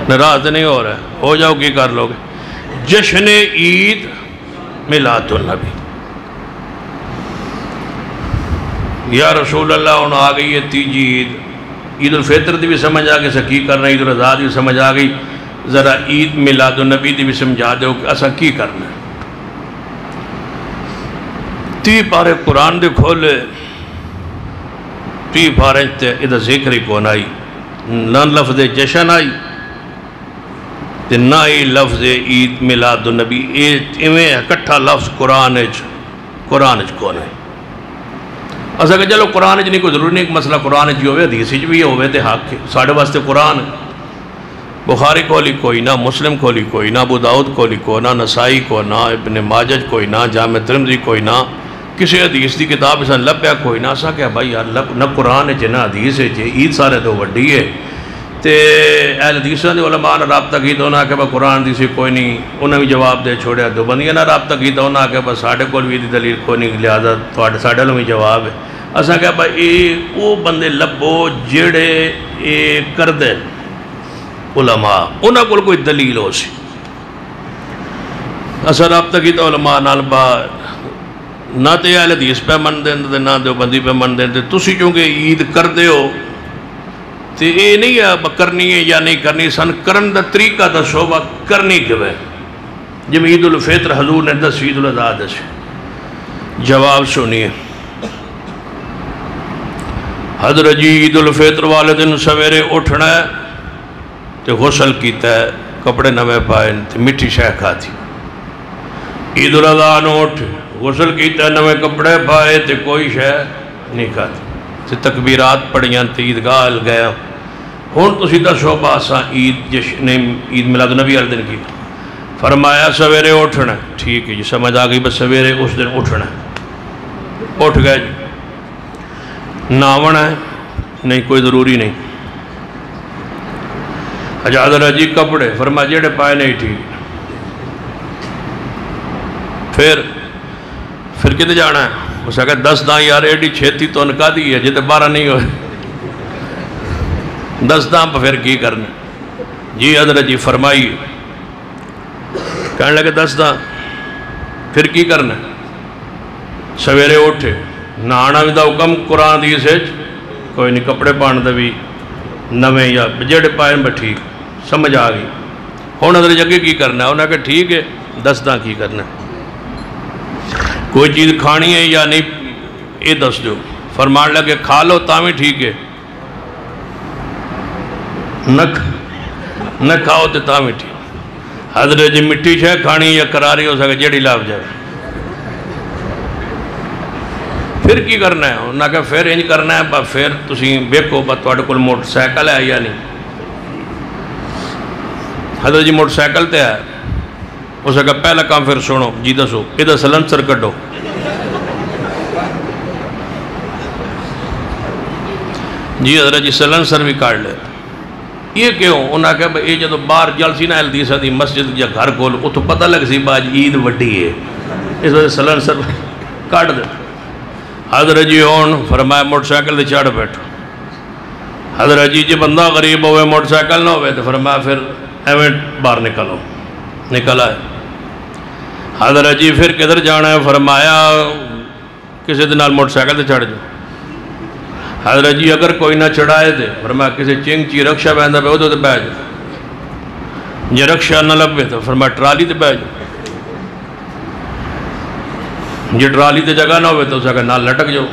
ناراض نہیں ہو رہا ہے، ہو جاؤ کی کر لوگے، جشن عید میلاد النبی۔ یا رسول اللہ انہوں آ گئی ہے تیجی عید، عید الفطر دی بھی سمجھ آ گئی سکی کرنا، عید الاضحیٰ دی بھی سمجھ آ گئی، ذرا عید میلاد النبی دی بھی سمجھا دو کہ اسا کی کرنا ہے۔ 30 پارے قرآن دے کھولے، 30 پارے تے ادھا ذکر ہی کون آئی، نہ لفظ جشن آئی تے نہ ہی لفظ عید میلاد النبی، ایویں اکٹھا لفظ قرآن کون ہے۔ اسا کہ چلو قرآن نہیں کوئی ضروری نہیں، مسئلہ قرآن جی ہوئے حدیث جی بھی ہوئے تے حق ساڑھے واسطے قرآن، بخاری کھولی کوئی نہ، مسلم کھولی کوئی نہ، ابو داؤد کھولی کوئی نہ، نسائی کوئی نہ، ابن ماجہ کوئی نہ، جامع ترمذی کوئی نہ، کسی حدیث دی کتاب اسا لپیا کوئی نہ، اسا کہ بھائی یار نہ قرآن ہے نہ حدیث ہے، عید سارے تو وڈی ہے، تے اہل حدیثاں دے علماء نے رابطہ کیتا انہاں کہ بھائی قرآن دیسی کوئی نہیں، انہاں بھی جواب دے چھوڑیا، دیوبندیاں نے رابطہ کیتا انہاں کہ بھائی ساڑھے کول بھی دلیل کوئی نہیں، لہذا ساڑھے لوں بھی جواب ہے۔ اسا کہ بھائی وہ بندے لبو جڑے کر دے علماء انہاں کول کوئی دلیل ہو سی، اسا رابطہ کیتا علماء نال با نہ تے اہل حدیث پہ من دیں تے نہ دیوبندی پہ من دیں تے تسی چونکہ عید کر دے ہو تے یہ نہیں ہے کرنی ہے یا نہیں کرنی، سن کرن دا طریقہ دا شعبہ کرنی کیوں ہے، جب عید الفطر حضور نے دس عید الاضحیٰ دس جواب سنیے۔ حضرت جی عید الفطر والے دن سویرے اٹھنا ہے تے غسل کیتا ہے، کپڑے نوے پائے تے مٹھی شے کھاتی، عید الاضحیٰ نو اٹھ غسل کیتا ہے، نوے کپڑے پائے تے کوئی شے نہیں کھاتی، تے تکبیرات پڑھیاں تے عیدگاہ گیا، ہون تو سیدھا شعبہ آسا عید میلاد النبی والے دن کی فرمایا سویرے اٹھنا ہے، ٹھیک ہے جی سمجھ آ گئی، بس سویرے اس دن اٹھنا ہے، اٹھ گئے جی، ناونا ہے نہیں کوئی ضروری نہیں، حضرت جی کپڑے فرمایا جڑے پائے نہیں ٹھیک، پھر کتے جانا ہے، اس نے کہا 10 داں یار ایڈی چھیتی تو انکا دی ہے جتے 12 نہیں ہوئے، 10 داں پہ پھر کی کرنا، جی حضرت جی فرمائی، کہنے لگے 10 داں پھر کی کرنا، سویرے اٹھے نہانا بھی دا حکم قرآن دی سے کوئی نہیں، کپڑے پان دا بھی نویں یا جڑے پائن با ٹھیک سمجھ آ گئی، ہون حضرت جگہ کی کرنا ہے، انہوں نے کہا ٹھیک ہے 10 داں کی کرنا ہے، کوئی چیز کھانی ہے یا نہیں یہ دس دو، فرمان لگے کھا لو تاں ٹھیک ہے، نہ کھاؤ تے تاں ٹھیک، حضرت جی مٹی شے کھانی یا کراری ہو سکے جیڑی لاپ جائے، پھر کی کرنا ہے؟ انہوں نے کہا پھر انج کرنا ہے، پھر تسی بیکھو تواڈے کول موٹر سائیکل ہے یا نہیں۔ حضرت جی موٹر سائیکل تے ہے، اس نے کہا پہلا کام پھر سنو جی دسو ادھر سلنسر کڈو۔ جی حضرت جی سلنسر بھی کاٹ لے۔ یہ کیوں؟ انہوں نے کہا یہ جدو باہر جلسی نہ ہلدی سدی مسجد یا گھر کول اتو پتہ لگ سی باج عید وڈی ہے، اس وجہ سلنسر کاٹ دے۔ حضرت جی ہون فرمایا موٹر سائیکل دے چڑھ بیٹھو۔ حضرت جی بندہ غریب ہوئے موٹر سائیکل نہ ہوئے تو فرمایا پھر ایویں باہر نکلو، نکل آئے۔ حضرت جی پھر کدھر جانا ہے؟ فرمایا کسی دن موٹر سائیکل تے چڑھ جاؤ۔ حضرت جی اگر کوئی نہ چڑھائے دے فرمایا کسی چنگ چی رکشہ بہندہ پہ ادھر تے بہ جاؤ، جی رکشہ نہ لبے تو فرمایا ٹرالی تے بہ جاؤ، جی ٹرالی تے جگہ نہ ہوئے تو اسے کہا نہ لٹک جاؤ۔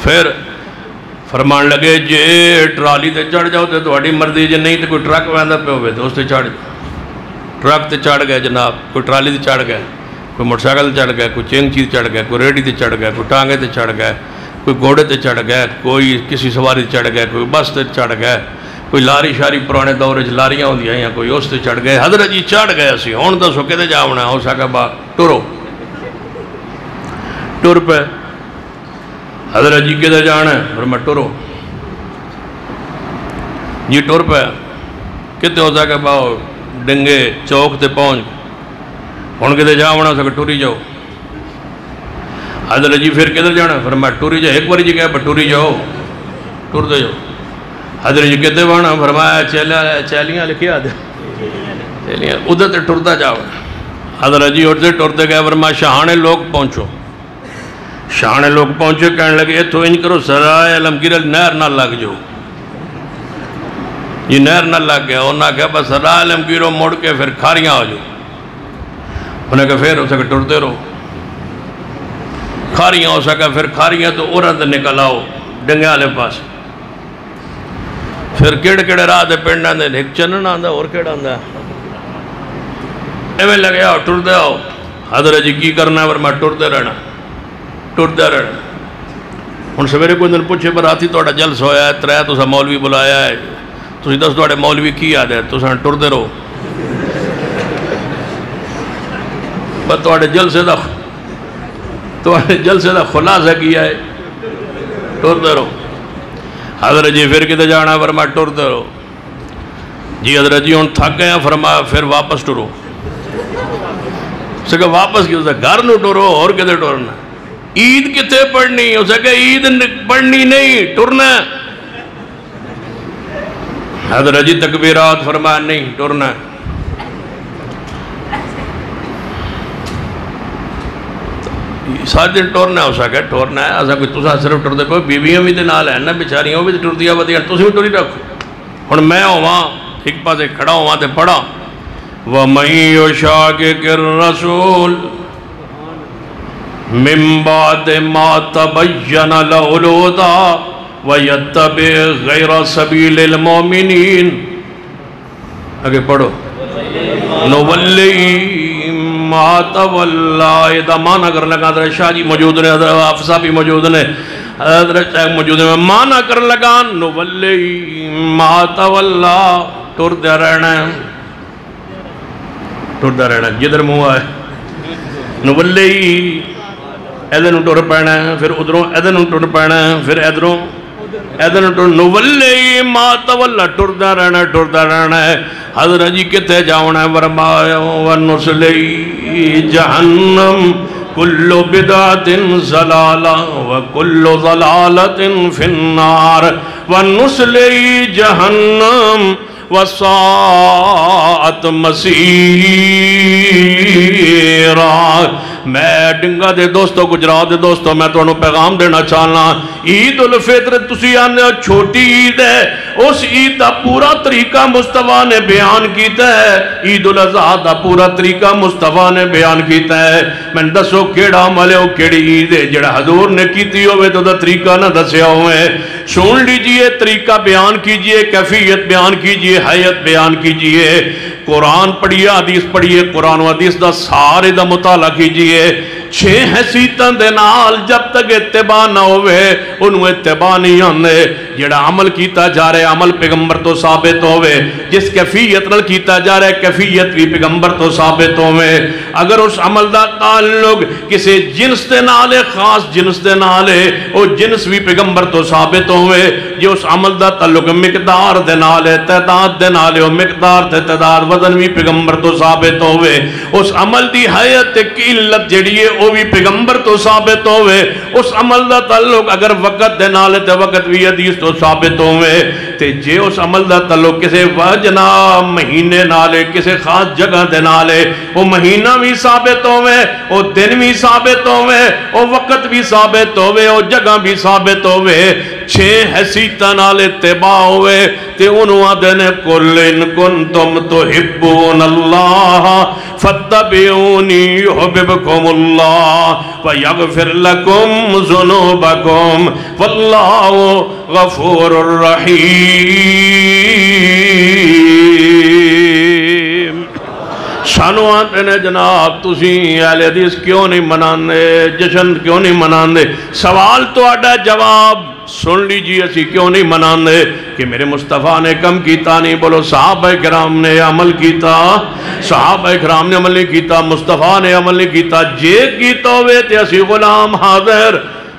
پھر فرمان لگے جی ٹرالی تے چڑھ جاؤ تو تہاڈی مرضی، جی نہیں تو کوئی ٹرک بہندہ پہ ہوئے تو اس تے چڑھ جاؤ۔ ٹرک تے چڑھ گئے جناب، کوئی ٹرالی تے چڑھ گئے، کوئی موٹر سائیکل تے چڑھ گئے، کوئی چنگ چیز چڑھ گئے، کوئی ریڈی تے چڑھ گئے، کوئی ٹانگے تے چڑھ گئے، کوئی گھوڑے تے چڑھ گئے، کوئی کسی سواری چڑھ گئے، کوئی بس تے چڑھ گئے، کوئی لاری شاری پرانے دور لاریاں ہوندیاں یا کوئی اس تے چڑھ گئے۔ حضرت جی چڑھ گئے اسی، ہن دسو کدے جاونا؟ ہو سکا با ٹرو ٹر پہ۔ حضرت جی کدے جانا ہے؟ فرمایا ٹرو جی ٹر پہ۔ کتے ہو سکا با ڈنگے چوک تے پہنچ، ہن کدے جاونا سکا ٹری جاؤ۔ حضرت جی پھر کدھر جانا؟ فرمایا ٹوری جاؤ، ایک باری جی کہا ٹوری جاؤ، ٹور دے جاؤ۔ حضرت جی کہتے بانا؟ فرمایا چیلیاں لکھی آدھے چیلیاں ادھر تے ٹرتا جاؤ۔ حضرت جی ادھر ٹرتے گئے، فرمایا شاہانے لوگ پہنچو۔ شاہانے لوگ پہنچے، کہنے لگے تو انج کرو سرائے علمگیر نہر نہ لگ جو۔ یہ نہر نہ لگ گیا، انہوں نے کہا بس سرائے علمگیروں موڑ کے پھر کھاریاں ہو جو۔ انہوں نے کہا پھر ہو سکے ٹرتے رہو، کھاریاں ہو سکا پھر کھاریاں تو عورت نکل آؤ ڈنگے والے پاس۔ پھر کیڑے کیڑے راہ دے پنڈ آندے، ایک چنن آندا اور کیڑا آندا، ایویں لگے آؤ ٹردے آؤ۔ حضرت جی کی کرنا ہے؟ فرمایا ٹردے رہنا، ٹردے رہنا۔ ہن سویرے کوئی دن پوچھے براتی تہاڈا جلسہ ہویا ہے، ترے تساں مولوی بلایا ہے، تسی دس تہاڈے مولوی کی آدھے؟ تساں ٹردے رہو، بس تہاڈے جلسے دا خلاصہ کیا ہے ٹردے رہو۔ حضرت جی پھر کدھر جانا؟ فرمایا ٹردے رہو۔ جی حضرت جی ہن تھک گئے، فرمایا پھر واپس ٹرو۔ اسے کہا واپس کی؟ اسے گھر نو ٹرو، اور کدھر ٹرنا؟ عید کتے پڑھنی؟ اسے کہا عید پڑھنی نہیں، ٹرنا۔ حضرت جی تکبیرات، فرمایا نہیں ٹرنا۔ سارے دن ٹورنا ہو سکے، ٹورنا ہے ایسا کوئی تسا صرف ٹردے پہ، بیویاں بھی دے نال ہیں نا بیچاریاں، وہ بھی ٹردیاں ودیاں، تسی بھی ٹری رکھو۔ ہن میں ہواں ایک پاسے کھڑا ہواں تے پڑھا وَمَن يُشَاقِقِ الرَّسُولَ مِن بَعْدِ مَا تَبَيَّنَ لَهُ الْهُدَىٰ وَيَتَّبِعْ غَيْرَ سَبِيلِ الْمُؤْمِنِينَ۔ آگے پڑھو نُوَلِّهِ مَا تَوَلَّىٰ۔ یہ معنی کر لگا، حضرت شاہ جی موجود نے، حضرت حافظہ بھی موجود نے، حضرت شاہ موجود نے، معنی کر لگا نُوَلِّهِ مَا تَوَلَّىٰ۔ ٹردے رہنا ہے، ٹردہ رہنا ہے، جدھر منہ آئے نُوَلِّهِ ایدھر ٹر پینا ہے، پھر ادھروں ایدھر ٹر پینا ہے، پھر ایدھروں ایدھر ٹر، نُوَلِّهِ مَا تَوَلَّىٰ، ٹردہ رہنا ہے۔ حضرت جی کتے جاؤنا ہے؟ فرمایا وَنُسْلِهِ جَهَنَّمْ كُلُّ بِدْعَةٍ ضَلَالَةٍ وَكُلُّ ضَلَالَةٍ فِي النَّارِ وَنُسْلِهِ جَهَنَّمْ وَسَاءَتْ مَصِيرًا۔ میں ڈنگا دے دوستو، گجرات دے دوستو، میں تو انہوں پیغام دینا چاہنا، عید الفطر تسی آنے چھوٹی عید ہے، اس عید دا پورا طریقہ مصطفیٰ نے بیان کیتا ہے، عید الاضحیٰ دا پورا طریقہ مصطفیٰ نے بیان کیتا ہے۔ میں دسو کیڑا عمل ہے، وہ کیڑی عید ہے جڑا حضور نے کیتی ہوئے تو دا طریقہ نہ دسیا ہوئے؟ سن لیجئے، طریقہ بیان کیجئے، کیفیت بیان کیجئے، حیت بیان کیجئے، قرآن پڑھیے، حدیث پڑھیے، قرآن و حدیث دا سارے دا مطالعہ کیجئے۔ چھے حیثیتاں دے نال جب تک اتباع نہ ہوئے انہوں اتباع نہیں آنے. جڑا عمل کیتا جا رہے عمل پیغمبر تو ثابت ہوئے, جس کیفیت نال کیتا جا رہے کیفیت بھی پیغمبر تو ثابت ہوئے. اگر اس عمل دا تعلق کسی جنس دے نالے خاص جنس دے نالے وہ جنس بھی پیغمبر تو ثابت ہوئے. جو اس عمل دا تعلق مقدار دے نالے تعداد دے نالے وہ مقدار تے تعداد وزن بھی پیغمبر تو ثابت ہوئے. اس عمل دی حیات کی علت جڑی ہے وہ بھی پیغمبر تو ثابت ہوئے. اس عمل دا تعلق اگر وقت دے نالے تے وقت بھی حدیث تو ثابت ہوئے. تے جے اس عمل دا تعلق کسے وجنا مہینے نالے کسے خاص جگہ دے نالے وہ مہینہ بھی ثابت ہوئے, وہ دن بھی ثابت ہوئے, وہ وقت بھی ثابت ہوئے, وہ جگہ بھی ثابت ہوئے. چھے حیثیتاں نال اتباع ہوئے تے انہوں آدھے نے قُلْ إِن كُنْتُمْ تُحِبُّونَ اللَّهَ فَاتَّبِعُونِي يُحْبِبْكُمُ اللَّهُ وَيَغْفِرْ لَكُمْ ذُنُوبَكُمْ وَاللَّهُ غَفُورٌ رَحِيمٌ. سانو آتے نے جناب تسی اہل حدیث کیوں نہیں منانے, جشن کیوں نہیں منانے؟ سوال تو آڈا جواب سن لیجئے اسی کیوں نہیں منانے کہ میرے مصطفیٰ نے کم کیتا نہیں. بولو صحابہ کرام نے عمل کیتا, صحابہ کرام نے عمل نہیں کیتا, مصطفیٰ نے عمل نہیں کیتا. جے کیتا ہوئے تے اسی غلام حاضر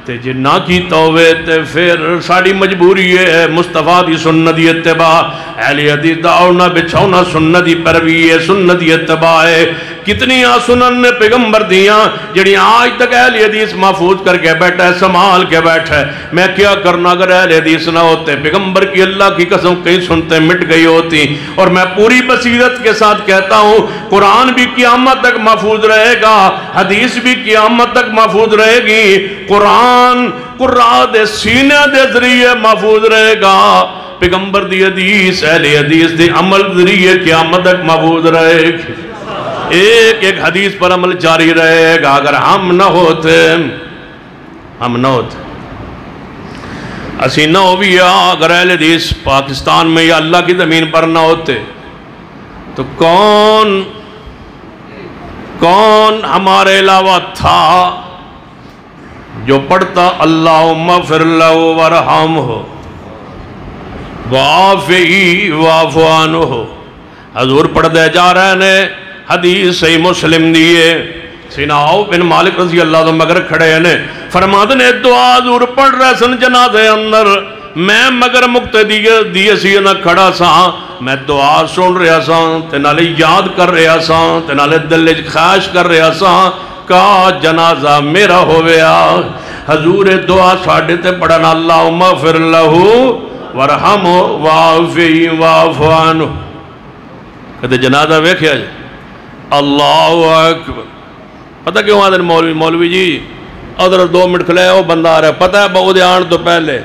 تے جے نہ کیتا ہوئے تے پھر ساڑی مجبوری ہے مصطفیٰ دی سنت دی اتباع. اہل حدیث دا اوڑنا بچھونا سنت دی پروی ہے, سنت دی اتباع ہے. کتنی سنن نے پیغمبر دیاں جڑی آج تک اہل حدیث محفوظ کر کے بیٹھا ہے, سنبھال کے بیٹھا ہے. میں کیا کرنا اگر اہل حدیث نہ ہوتے, پیغمبر کی اللہ کی قسم کہیں سنتے مٹ گئی ہوتی. اور میں پوری بصیرت کے ساتھ کہتا ہوں قرآن بھی قیامت تک محفوظ رہے گا, حدیث بھی قیامت تک محفوظ رہے گی. قرآن قرآن دے سینے دے ذریعے محفوظ رہے گا, پیغمبر دی حدیث اہل حدیث دی عمل ذریعے قیامت تک محفوظ رہے گی. ایک ایک حدیث پر عمل جاری رہے گا. اگر ہم نہ ہوتے اسی نہ ہو بھی اگر اہل حدیث پاکستان میں یا اللہ کی زمین پر نہ ہوتے تو کون ہمارے علاوہ تھا جو پڑھتا اللہم اغفر لہ ورحمہ وعافی واعف عنہ. حضور پڑھ دے جا رہے نے حدیث صحیح مسلم دیئے. سیدنا عوف بن مالک رضی اللہ عنہ مگر کھڑے ہیں فرماتے نے دعا حضور پڑھ رہے سن جنازے اندر, میں مگر مقتدی دیئے سی نہ کھڑا سا, میں دعا سن رہا سا تے نالے یاد کر رہا سا تے نالے دل خواہش کر رہا سا کا جنازہ میرا ہویا. حضور دعا ساڑھے تے پڑھنا اللہم اغفر لہ ورحمہ وعافی واعف عنہ. کہتے جنازہ ویکھیا جائے اللہ اکبر. پتہ کیوں آدھے مولوی جی ادھر 2 منٹ کھلے وہ بندہ آ رہا ہے, پتہ ہے بہت آن تو پہلے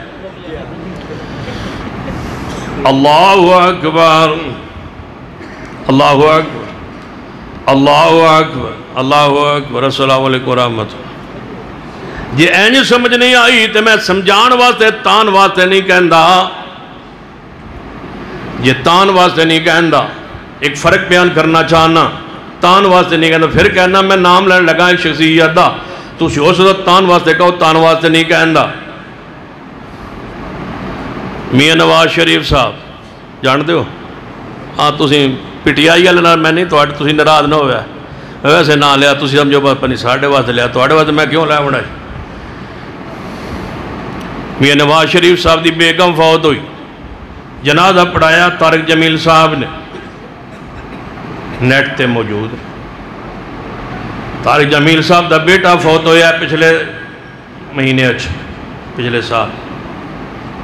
اللہ اکبر اللہ اکبر اللہ اکبر اللہ اکبر السلام علیکم ورحمۃ. جی اینی سمجھ نہیں آئی تو میں سمجھان واسطے تان واسطے نہیں کہندا, یہ تان واسطے نہیں کہندا, ایک فرق بیان کرنا چاہنا. تان واسطے نہیں کہنا پھر کہنا میں نام لینے لگا ایک شخصیت دا تو ہو سکتا تان واسطے کہو, تان واسطے نہیں کہندا. میاں نواز شریف صاحب جان دے ہو ہاں تسی پی ٹی آئی والے میں نہیں تسی ناراض نہ ہویا ویسے نہ لیا تسی سمجھو بس پنی ساڑھے واسطے لیا تواڈے واسطے میں کیوں لیا بڑا. میاں نواز شریف صاحب دی بیگم فوت ہوئی, جنازہ پڑھایا طارق جمیل صاحب نے, نیٹ تے موجود. طارق جمیل صاحب دا بیٹا فوت ہویا پچھلے مہینے پچھلے سال.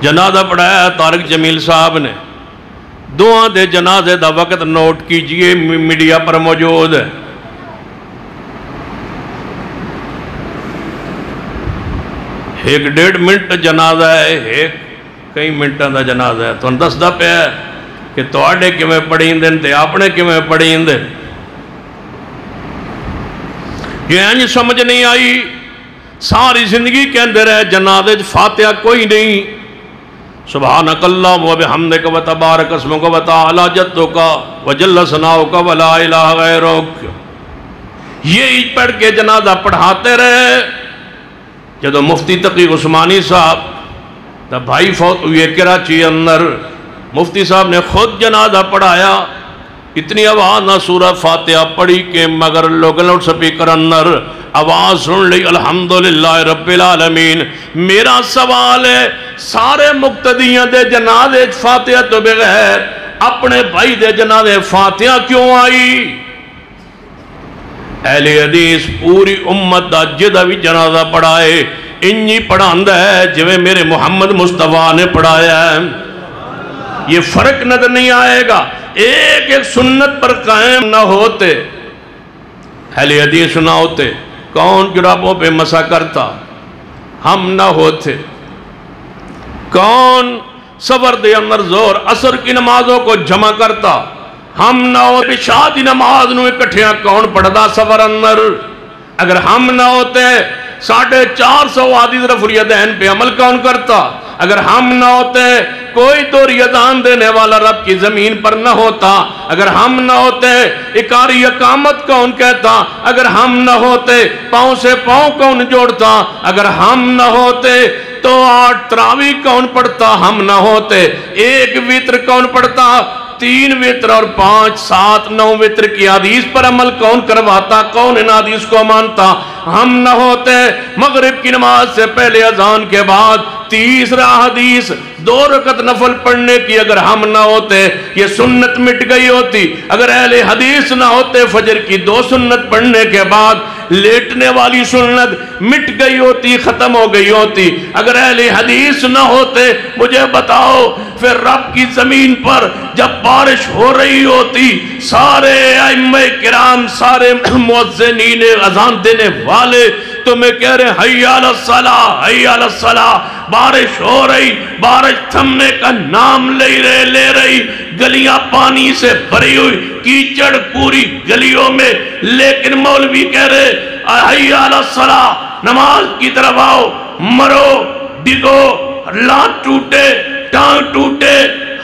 جنازہ پڑھایا طارق جمیل صاحب نے. دعا دے جنازے دا وقت نوٹ کیجئے, میڈیا پر موجود ہے. ایک 1.5 منٹ جنازہ ہے, ایک کئی منٹاں دا جنازہ ہے. تو دس دا پہ ہے کہ توڑے کیویں پڑھیں دن تے اپنے کیویں پڑھیں دن. یہ انج سمجھ نہیں آئی, ساری زندگی کے اندر ہے جنازے فاتحہ کوئی نہیں. سبحانک اللہم و بحمدک و تبارک اسمک و تعالی جدک و جل ثناؤک و لا الہ غیرک. یہی پڑھ کے جنازہ پڑھاتے رہے. جدو مفتی تقی عثمانی صاحب تا بھائی فوت ہوئے کراچی اندر، مفتی صاحب نے خود جنازہ پڑھایا. اتنی آواز نہ سورہ فاتحہ پڑھی کہ مگر لوگ لاؤڈ سپیکر اندر آواز سن لی الحمدللہ رب العالمین. میرا سوال ہے سارے مقتدیاں دے جنازے فاتحہ تو بغیر اپنے بھائی دے جنازے فاتحہ کیوں آئی؟ اہل حدیث پوری امت دا جدہ بھی جنازہ پڑھائے انہی پڑھاندہ ہے جویں میرے محمد مصطفیٰ نے پڑھایا ہے. یہ فرق نظر نہیں آئے گا. ایک ایک سنت پر قائم نہ ہوتے، اہل حدیث نہ ہوتے، کون جرابوں پہ مسا کرتا؟ ہم نہ ہوتے. کون سفر دے اندر زور عصر کی نمازوں کو جمع کرتا؟ ہم نہ ہوتے. شادی نماز نو اکٹھیاں کون پڑھتا سفر اندر؟ اگر ہم نہ ہوتے 450 حدیث رفع الیدین پہ عمل کون کرتا؟ اگر ہم نہ ہوتے کوئی دوہری اذان دینے والا رب کی زمین پر نہ ہوتا. اگر ہم نہ ہوتے اقاری اقامت کون کہتا؟ اگر ہم نہ ہوتے پاؤں سے پاؤں کون جوڑتا؟ اگر ہم نہ ہوتے تو 8 تراویح کون پڑھتا؟ ہم نہ ہوتے 1 وتر کون پڑھتا؟ 3 وتر اور 5 7 9 وتر کی حدیث پر عمل کون کرواتا؟ کون ان حدیث کو مانتا؟ ہم نہ ہوتے مغرب کی نماز سے پہلے اذان کے بعد تیسرا حدیث 2 رکعت نفل پڑھنے کی. اگر ہم نہ ہوتے یہ سنت مٹ گئی ہوتی. اگر اہل حدیث نہ ہوتے فجر کی 2 سنت پڑھنے کے بعد لیٹنے والی سنت مٹ گئی ہوتی، ختم ہو گئی ہوتی. اگر اہل حدیث نہ ہوتے مجھے بتاؤ پھر رب کی زمین پر جب بارش ہو رہی ہوتی سارے ائمہ کرام سارے مؤذنین اذان دینے والے تمہیں کہہ رہے ہیں حی علی الصلاۃ حی علی الصلاۃ. بارش ہو رہی، بارش تھمنے کا نام لے رہی، گلیاں پانی سے بھری ہوئی، کیچڑ پوری گلیوں میں، لیکن مولوی کہہ رہے حی علی الصلاۃ، نماز کی طرف آؤ، مرو ڈگو، لات ٹوٹے ٹانگ ٹوٹے،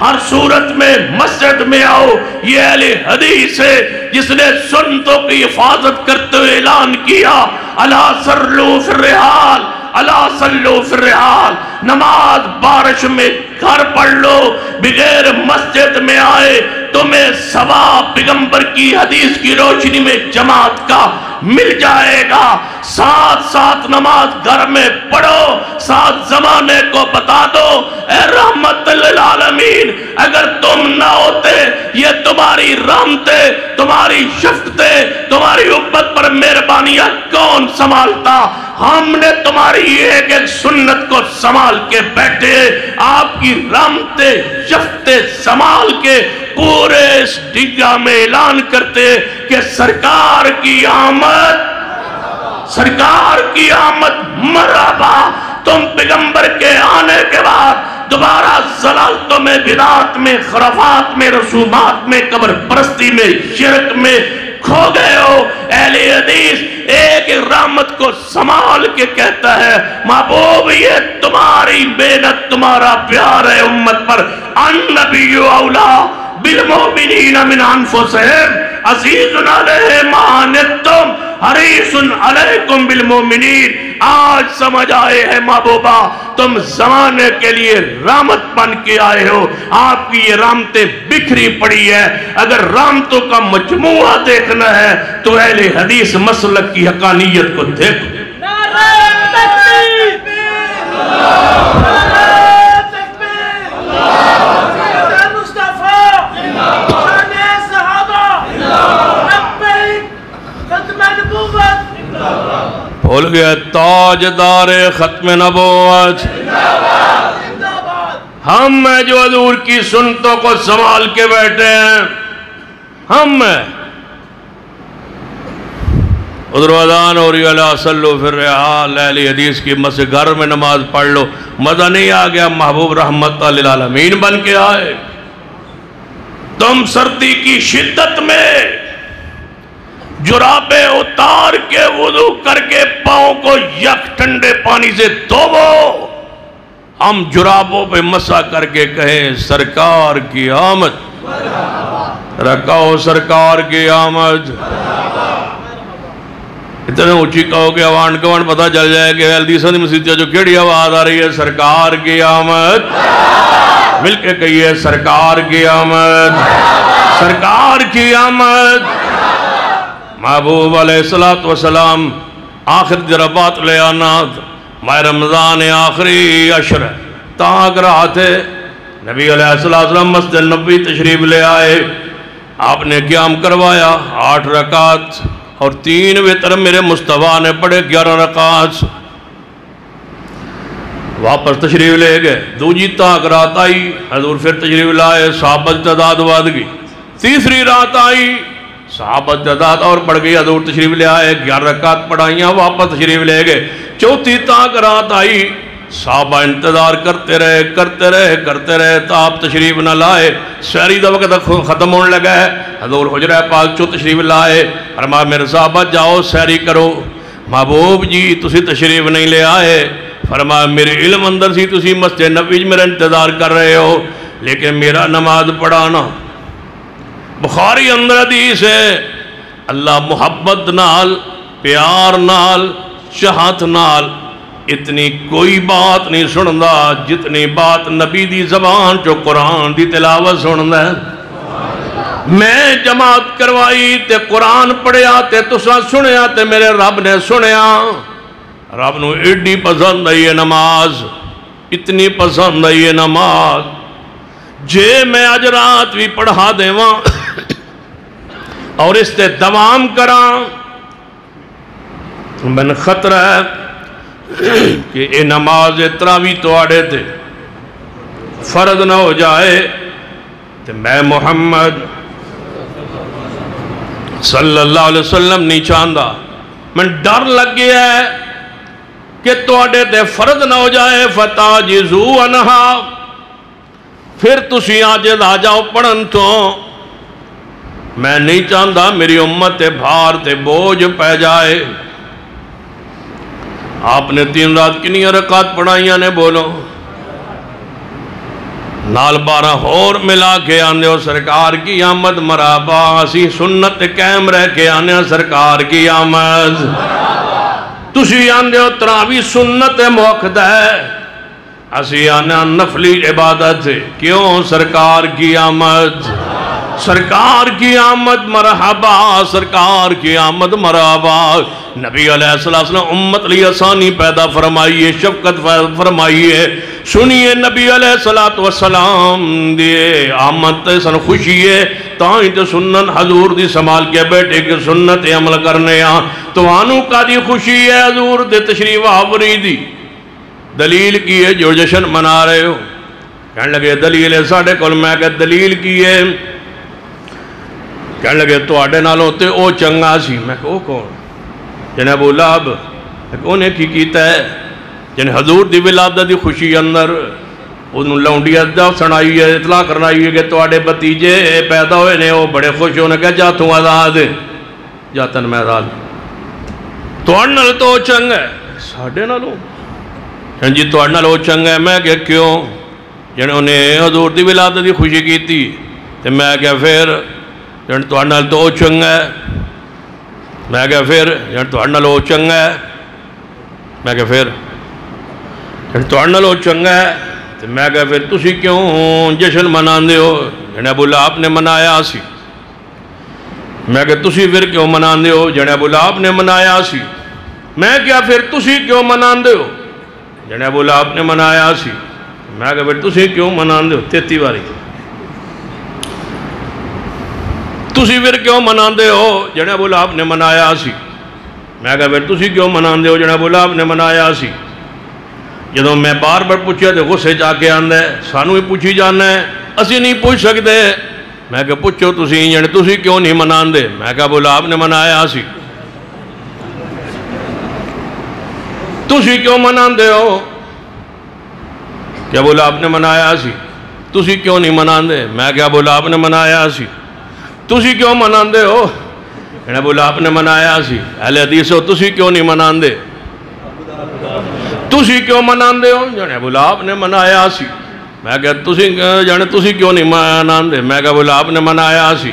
ہر صورت میں مسجد میں آؤ. یہ اہل حدیث ہے جس نے سنتوں کی حفاظت کرتے ہوئے اعلان کیا الا صلوا فی الرحال، الا صلوا فی الرحال. نماز بارش میں گھر پڑھ لو، بغیر مسجد میں آئے تمہیں ثواب پیغمبر کی حدیث کی روشنی میں جماعت کا مل جائے گا. ساتھ ساتھ نماز گھر میں پڑھو، ساتھ زمانے کو بتا دو اے رحمت للعالمین اگر تم نہ ہوتے یہ تمہاری رحمتیں، تمہاری شفقتیں، تمہاری امت پر مہربانیاں کون سنبھالتا؟ ہم نے تمہاری ایک ایک سنت کو سنبھال کے بیٹھے، آپ کی رحمتیں شفقتیں سنبھال کے پورے اس ڈگا میں اعلان کرتے کہ سرکار کی آمد، سرکار کی آمد مرحبا. تم پیغمبر کے آنے کے بعد دوبارہ ضلالتوں میں، بدعات میں، خرافات میں، رسومات میں، قبر پرستی میں، شرک میں کھو گئے ہو. اہل حدیث ایک رحمت کو سنبھال کے کہتا ہے محبوب یہ تمہاری محنت، تمہارا پیار ہے امت پر. النبی اولا بالمؤمنین من انفسہم عزیز علیہ ما عنتم حریص علیکم بالمؤمنین. آج سمجھ آئے ہیں محبوبہ تم زمانے کے لیے رحمت بن کے آئے ہو. آپ کی یہ رحمتیں بکھری پڑی ہے. اگر رحمتوں کا مجموعہ دیکھنا ہے تو اہل حدیث مسلک کی حقانیت کو دیکھو. بھول گئے تاجدار ختم نبوت ہم ہیں جو حضور کی سنتوں کو سنبھال کے بیٹھے ہیں. ہم ہیں ادھر اذان ہو رہی الا صلوا فی الرحال. اہل حدیث کی مسجد گھر میں نماز پڑھ لو. مزہ نہیں آ گیا؟ محبوب رحمت للعالمین بن کے آئے. تم سردی کی شدت میں جرابیں اتار کے وضو کر کے پاؤں کو یک ٹھنڈے پانی سے دھوو. ہم جرابوں پہ مسا کر کے کہیں سرکار کی آمد. رکھو سرکار کی آمد. اتنے اونچی کہو کہ آوان کون پتہ چل جائے کہ الدیسہ دی مسجد جو کیڑی آواز آ رہی ہے؟ سرکار کی آمد. مل کے کہیے سرکار کی آمد، سرکار کی آمد. محبوب علیہ السلام آخر جربات لے آنا ماہ رمضان آخری عشر تاک رہا تھے. نبی علیہ السلام مسجد نبوی تشریف لے آئے. آپ نے قیام کروایا 8 رکعت اور 3 وتر میرے مصطفیٰ نے پڑھے 11 رکعت. واپس تشریف لے گئے. دوجی تاک رات آئی، حضور پھر تشریف لائے، صحابہ تعداد ود گئی. تیسری رات آئی، صحابہ تعداد اور بڑھ گئی، حضور تشریف لے آئے، 11 رکعت پڑھائیاں، واپس تشریف لے گئے. چوتھی تاک رات آئی، صحابہ انتظار کرتے رہے تو آپ تشریف نہ لائے. سحری دا وقت ختم ہونے لگا ہے، حضور حجرہ پاک چو تشریف لائے. فرمایا میرے صحابہ جاؤ سحری کرو. محبوب جی تسی تشریف نہیں لے آئے. فرمایا میرے علم اندر سی تسی مسجد نبوی میرا انتظار کر رہے ہو، لیکن میرا نماز پڑھانا. بخاری اندر حدیث ہے، اللہ محبت نال، پیار نال، چاہت نال اتنی کوئی بات نہیں سندا جتنی بات نبی دی زبان جو قرآن دی تلاوت سندا ہے. میں جماعت کروائی تے قرآن پڑھیا تے تسا سنیا تے میرے رب نے سنیا. رب نو ایڈی پسند آئی ہے نماز، اتنی پسند آئی ہے نماز، جے میں اج رات بھی پڑھا دیواں اور اس تے دوام کراں، من خطرہ ہے کہ یہ نماز تراوی توڑے تے فرض نہ ہو جائے تو میں محمد صلی اللہ علیہ وسلم نہیں چاہتا. من ڈر لگ گیا ہے کہ توڑے تے فرض نہ ہو جائے. فتعجزو عنہا، پھر تسی عاجز آ جاؤ پڑھن تو. میں نہیں چاہتا میری امت تے بھار تے بوجھ پہ جائے. آپ نے 3 رات کنی رکعت پڑھائیاں نے بولو؟ نال 12 اور ملا کے آنے ہو سرکار کی آمد مرحبا. اسی سنت قائم رہ کے آنے ہو سرکار کی آمد. تسی آنے ہو تراوی سنت موقع ہے، اسی آنے ہو نفلی عبادت. کیوں؟ سرکار کی آمد، سرکار کی آمد مرحبا، سرکار کی آمد مرحبا. نبی علیہ السلام امت لی آسانی پیدا فرمائیے، شفقت فرمائیے. سنیے نبی علیہ السلام دیے آمد تے سن خوشی ہے تاہی تے سنن حضور دی سنبھال کے بیٹے کے سنت عمل کرنے آن. تو آنو کا دی خوشی ہے حضور دے تشریف آوری دی. دلیل کی ہے جو جشن منا رہے ہو؟ کہنے لگے دلیل ہے ساڑھے کل. میں کہ دلیل کی ہے؟ کہنے لگے تو آڑے نال ہوتے او چنگا سی. میں کہ او کون؟ جنہیں ابو لہب. انہیں کی کیتا ہے؟ جنہیں حضور دی ولادت دی خوشی اندر انہوں لونڈی ادھا سنائی ہے، اطلاع کرنائی ہے کہ تو آڑے بتیجے پیدا ہوئے نے وہ بڑے خوش ہونے کہ جاتوں آزاد جاتن میں آزاد. تو آڑے نال تو چنگ ہے ساڑھے نالوں. جی تو آڑے نال او چنگ ہے. میں کہ کیوں؟ جنہیں انہیں حضور دی ولادت دی خوشی کی تھی. تو میں کہ پھر جن تو نال تو چنگا ہے. میں کہ پھر جن تو نال او چنگا ہے. میں کہ پھر جن تو نال او چنگا ہے. تو میں کہ پھر تسی کیوں جشن مناندے ہو؟ جن ابو لہب نے منایا سی. میں کہ تسی پھر کیوں مناندے ہو؟ جن ابو لہب نے منایا سی. میں کیا پھر تسی کیوں مناندے ہو؟ جن ابو لہب نے منایا سی. میں کہ پھر تسی کیوں مناندے ہو؟ 33 باری تسی پھر کیوں مناندے ہو؟ جنہیں ابو لہب نے منایا سی. میں کہا پھر تسی کیوں مناندے ہو؟ جنہیں ابو لہب نے منایا سی. جدوں میں بار بار پوچھیا تو غصے جا کے آندہ ہے سانو ہی پوچھی جانا ہے، اسی نہیں پوچھ سکتے. میں کہا پوچھو تسی جنہیں تسی کیوں نہیں مناندے؟ میں کہا ابو لہب نے منایا سی. تسی کیوں مناندے ہو؟ کہ ابو لہب نے منایا سی. تسی کیوں نہیں مناندے؟ میں کہا ابو لہب نے منایا سی. تسی کیوں مناندے ہو؟ انہیں ابو لہب نے منایا سی. اہل حدیث ہو تسی کیوں نہیں مناندے؟ تسی کیوں مناندے ہو؟ جنہیں ابو لہب نے منایا سی. میں کہا تسی کیوں نہیں مناندے؟ میں کہا ابو لہب نے منایا سی.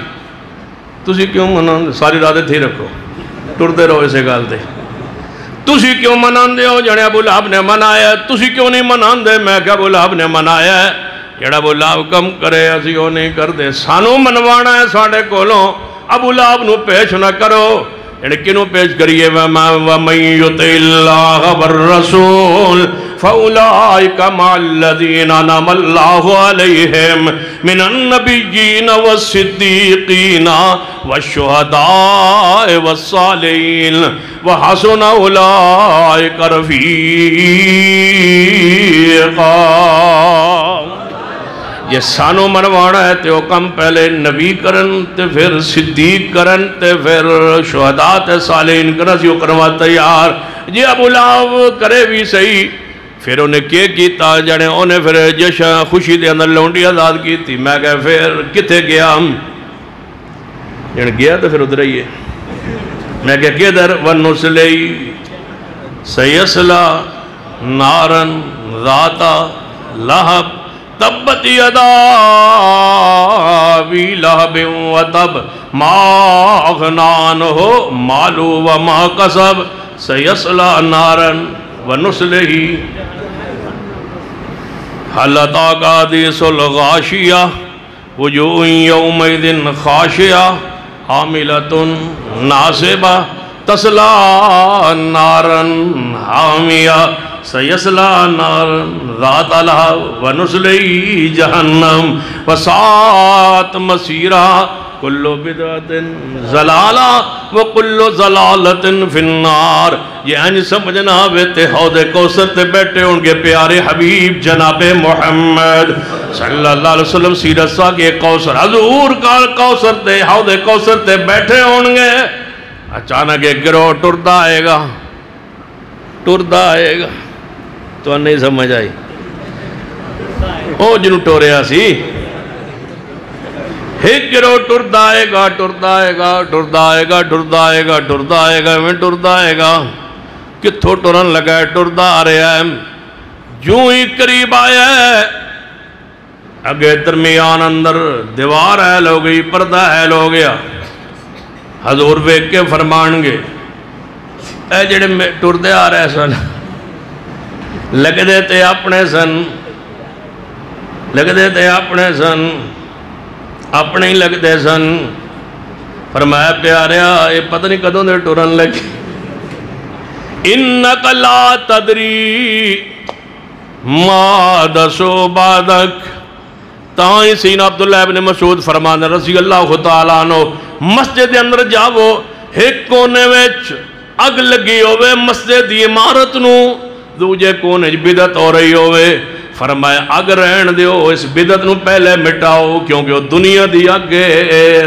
تسی کیوں مناندے؟ ساری راتیں تھی رکھو. ٹردے رہو اسے گال دے تسی کیوں منان دے ہو جانے ابو لہب نے منایا تسی کیوں نہیں منان دے میں کہ ابو لہب نے منایا ہے جڑا ابو لہب کم کرے اسی وہ نہیں کر دے سانو منوانا ہے ساڑھے کولوں ابو لہب نو پیش نہ کرو یعنی کنو پیش کریے وَمَن يُطِعِ اللَّهَ وَالرَّسُولَ فَأُولَئِكَ مَعَ الَّذِينَ أَنْعَمَ اللَّهُ عَلَيْهِمْ مِنَ النَّبِيِّينَ وَالصِّدِّيقِينَ وَالشُّهَدَاءِ وَالصَّالِحِينَ وَحَسُنَ أُولَئِكَ رَفِيقًا یہ سانو منوانا ہے تے وہ کم پہلے نبی کرن تے پھر صدیق کرن تے پھر شہداء تے صالحین کرن سی وہ کروا تیار جی ابو لہب کرے بھی صحیح پھر انہیں کیا کیتا جانے انہیں پھر جشن خوشی دے اندر لونڈی آزاد کی تھی میں کہا پھر کتے گیا جانے گیا تو پھر ادھر ہی ہے میں کہا کدھر وَنُسْلِهِ سَيَصْلَى نَارًا ذَاتَ لَهَبٍ تبت یدا ابی لہب وتب ما اغنی عنہ مالہ وما کسب سیصلی نارا ونصلہ هل اتاک حدیث الغاشیہ وجوہ یومئذ خاشعہ حاملۃ ناصبہ تصلی نارا حامیہ سیصلی نارا ذات لہب ونصلہ جہنم وساءت مصیرا کل بدعت ضلالہ وکل ضلالت فی النار یہ انج سمجھنا بیتے حوض کوثر تے بیٹھے ہونگے پیارے حبیب جناب محمد صلی اللہ علیہ وسلم سیرت سا کہ کوثر حضور کا کوثر تے حوض کوثر تے بیٹھے ہونگے اچانک ایک گروہ ٹردہ آئے گا تو نہیں سمجھ آئی او جنہوں ٹوریا سی ایک گروہ ٹردہ آئے گا کتھو ٹورن لگا ہے ٹردہ آ رہا ہے جوں ہی قریب آیا ہے اگے درمیان اندر دیوار حیل ہو گئی پردہ حیل ہو گیا حضور ویک کے فرمانگے اے جڑے ٹردے آ رہے سن لگ دیتے اپنے ہی لگ دے سن فرمایا پیاریا یہ پتہ نہیں کدوں دے ٹورن لگی انک لا تدری ما دسو بعدک تائیں سین عبداللہ ابن مسعود فرمانے رضی اللہ تعالیٰ عنہ مسجد اندر جاؤ ایک کونے ویچ اگ لگی ہوئے مسجد دی عمارت نو دوجے کونے بدعت ہو رہی ہوئے فرمایا اگ رہن دیو اس بدعت نو پہلے مٹاؤ کیونکہ وہ دنیا دی اگے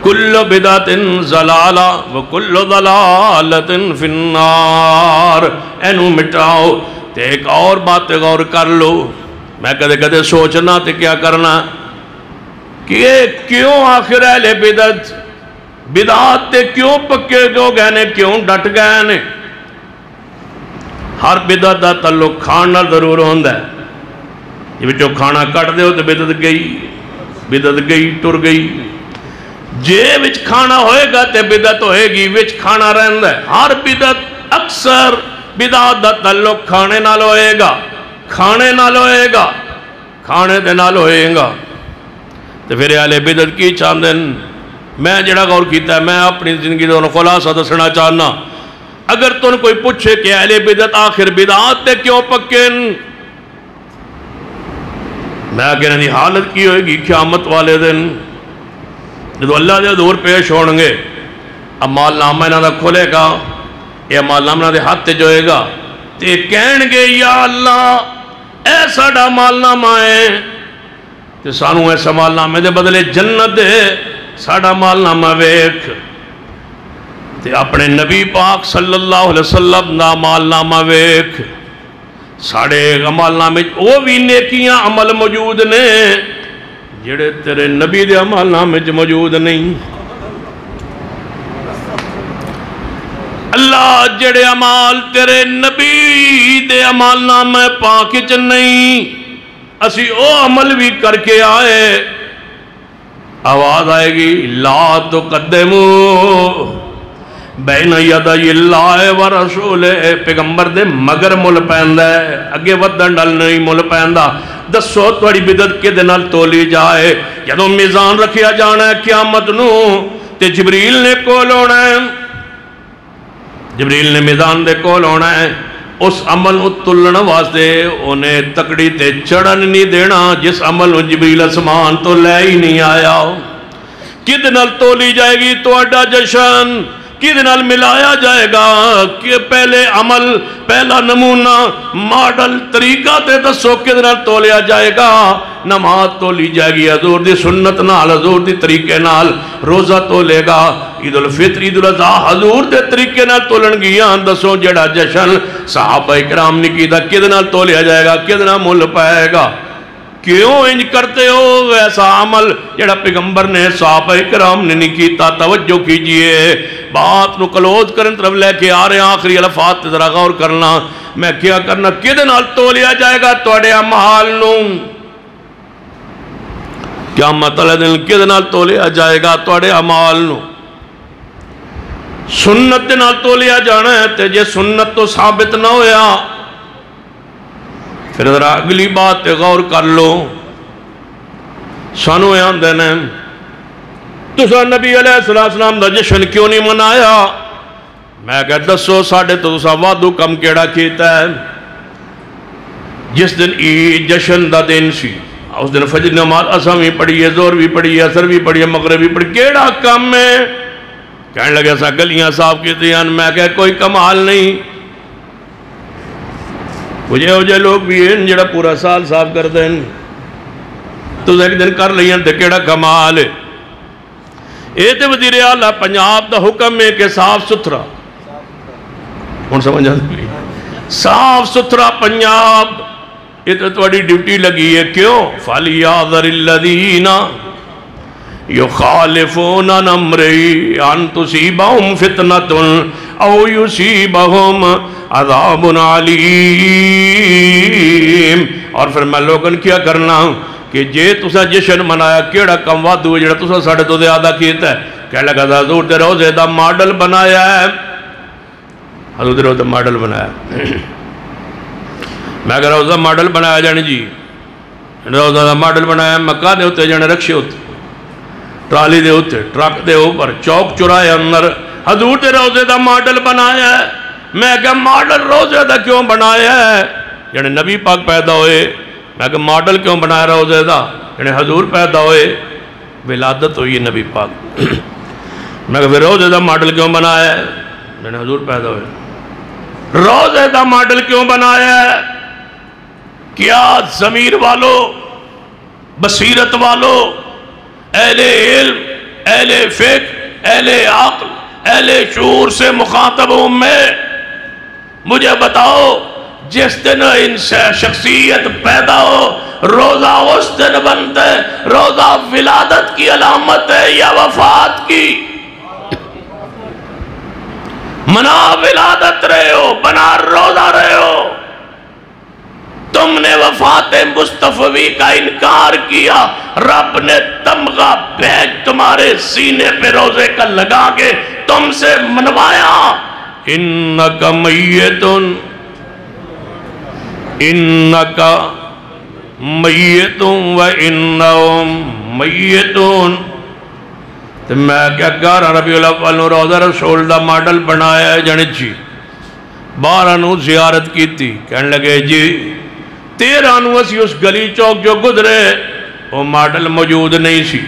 کل بدعت ضلالہ وکل ضلالت فی النار اینو مٹاؤ تے ایک اور بات غور کر لو میں کدے سوچنا تے کیا کرنا کہ کیوں آخر اہل بدعت تے کیوں پکے کیوں گئے کیوں ڈٹ گئے ہر بدعت دا تعلق کھانا ضرور ہوندہ ہے یہ بچوں کھانا کٹ دے ہو تو بدعت گئی ٹر گئی جے وچ کھانا ہوئے گا تے بدعت ہوئے گی وچ کھانا رہندہ ہے ہر بدعت اکثر بدعت دا تعلق کھانے نال ہوئے گا کھانے دے نال ہوئے گا تو پھر اہل بدعت کی چاندن میں جڑا غور کیتا ہے میں اپنی زندگی دونوں خلاصہ دسنا چاہنا اگر تن کوئی پوچھے کہ اہل بدعت آخر بدعات تے کیوں پکن میں کہنا دی حالت کی ہوئے گی قیامت والے دن جدو اللہ دے دور پیش ہونگے امال نامہ انہاں دا کھولے گا یہ امال نامہ انہاں دے ہاتھ تے جوئے گا تے کہنگے یا اللہ ایسا ڈا مال نامہ ہے تے سانو ایسا مال نامہ دے بدلے جنت دے ساڑا مال نامہ ویکھ تے اپنے نبی پاک صلی اللہ علیہ وسلم نا مال نامہ ویکھ ساڑے عمال نامے وہ بھی نیکیاں عمل موجود نے جڑے تیرے نبی دے عمال نامے موجود نہیں اللہ جڑے عمال تیرے نبی دے عمال نامے پاکچ نہیں اسی او عمل بھی کر کے آئے آواز آئے گی لا تقدمو بین یدی اللہ و رسول پیغمبر دے مگر مل پیندا ہے اگے ودن ڈل نہیں مل پیندا دسو تھوڑی بدعت کدے نال تولی جائے جدوں میزان رکھیا جانا ہے قیامت نو تے جبریل نے کول ہونا ہے جبریل نے میزان دے کول ہونا ہے اس عمل نو تلن واسطے انہیں تکڑی تے چڑھن نہیں دینا جس عمل نو جبریل اسمان تو لے ہی نہیں آیا کدے نال تولی جائے گی تہاڈا جشن کدے نال ملایا جائے گا کہ پہلے عمل پہلا نمونہ ماڈل طریقہ تے دسو کدے نال تولیا جائے گا نماز تولی جائے گی حضور دی سنت نال حضور دی طریقے نال روزہ تولے گا عید الفطر عید الاضحیٰ حضور دے طریقے نال تولن گیاں دسو جڑا جشن صحابہ اکرام نے کیتا کدے نال تولیا جائے گا کدے نال مل پائے گا کیوں انج کرتے ہو ویسا عمل جڑا پیغمبر نے صحابہ اکرام نے نہیں کیتا توجہ کیجئے بات نو کلوز کرن طرف لے کے آ رہے ہیں آخری الفاظ تے ذرا غور کرنا میں کیا کرنا کدے نال تولیا جائے گا تواڈے اعمال نو قیامت والے دن کدے نال تولیا جائے گا تواڈے اعمال نو سنت دے نال تولیا جانا ہے تے جے سنت تو ثابت نہ ہویا پھر ذرا اگلی بات تے غور کر لو سانو یاد دینا تسا نبی علیہ السلام دا جشن کیوں نہیں منایا میں کہ دسو ساڑھے تو تسا وعدو کم کیڑا کیتا ہے جس دن عید جشن دا دن سی اس دن فجر نماز اساں بھی پڑھی ہے زور بھی پڑھی ہے اثر بھی پڑھی ہے مغرب بھی پڑھی کیڑا کم ہے کہنے لگے ایسا گلیاں صاف کیتے ہیں میں کہ کوئی کمال نہیں مجھے ہو جائے لوگ بھی ہیں جڑا پورا سال صاف کر دیں تو ایک دن کر لئیں تے کیڑا کمال ہے اے تے وزیر اعلیٰ پنجاب دا حکم ہے کہ صاف ستھرا کون سمجھ جاتے ہیں صاف ستھرا پنجاب یہ تو تھوڑی ڈیوٹی لگی ہے کیوں فَلْيَعْذَرِ الَّذِينَ يُخَالِفُونَ عَنْ أَمْرِهِ أَنْ تُصِيبَهُمْ فِتْنَةٌ أَوْ يُصِيبَهُمْ عذاب علیم اور پھر میں لوگن کیا کرنا کہ جے تسا جشن منایا کیڑا کم وعدو ہے جڑا تسا ساڑھے تو زیادہ کیتا ہے کہہ لگا تھا حضور دے روزے دا ماڈل بنایا ہے حضور دے روزے دا ماڈل بنایا میں کہہ روزہ ماڈل بنایا جانے جی روزہ دا ماڈل بنایا مکہ دے ہوتے جانے رکشے ہوتے ٹرالی دے ہوتے ٹرک دے اوپر چوک چرائے اندر حضور دے روزے دا ماڈل بنایا ہے میں کہا ماڈل روزے دا کیوں بنایا ہے یعنی نبی پاک پیدا ہوئے میں کہا ماڈل کیوں بنایا روزے دا یعنی حضور پیدا ہوئے ولادت ہوئی نبی پاک میں کہا پھر روزے دا ماڈل کیوں بنایا ہے یعنی حضور پیدا ہوئے روزے دا ماڈل کیوں بنایا ہے کیا ضمیر والو بصیرت والو اہل علم اہل فقہ اہل عقل اہل شعور سے مخاطب ہوں میں مجھے بتاؤ جس دن ان سے شخصیت پیدا ہو روزہ اس دن بنتا ہے روزہ ولادت کی علامت ہے یا وفات کی منا ولادت رہے ہو بنا روزہ رہے ہو تم نے وفات مصطفی کا انکار کیا رب نے تمغہ بھیج تمہارے سینے پہ روزے کا لگا کے تم سے منوایا انکا میتن انکا میتن و انہم میتن تو میں کیا کہا رہا ربیع الاول نو روزہ رسول دا ماڈل بنایا ہے جانے جی 12 نو زیارت کی تھی کہنے لگے جی 13 نو اسی اس گلی چوک جو گدرے وہ ماڈل موجود نہیں سی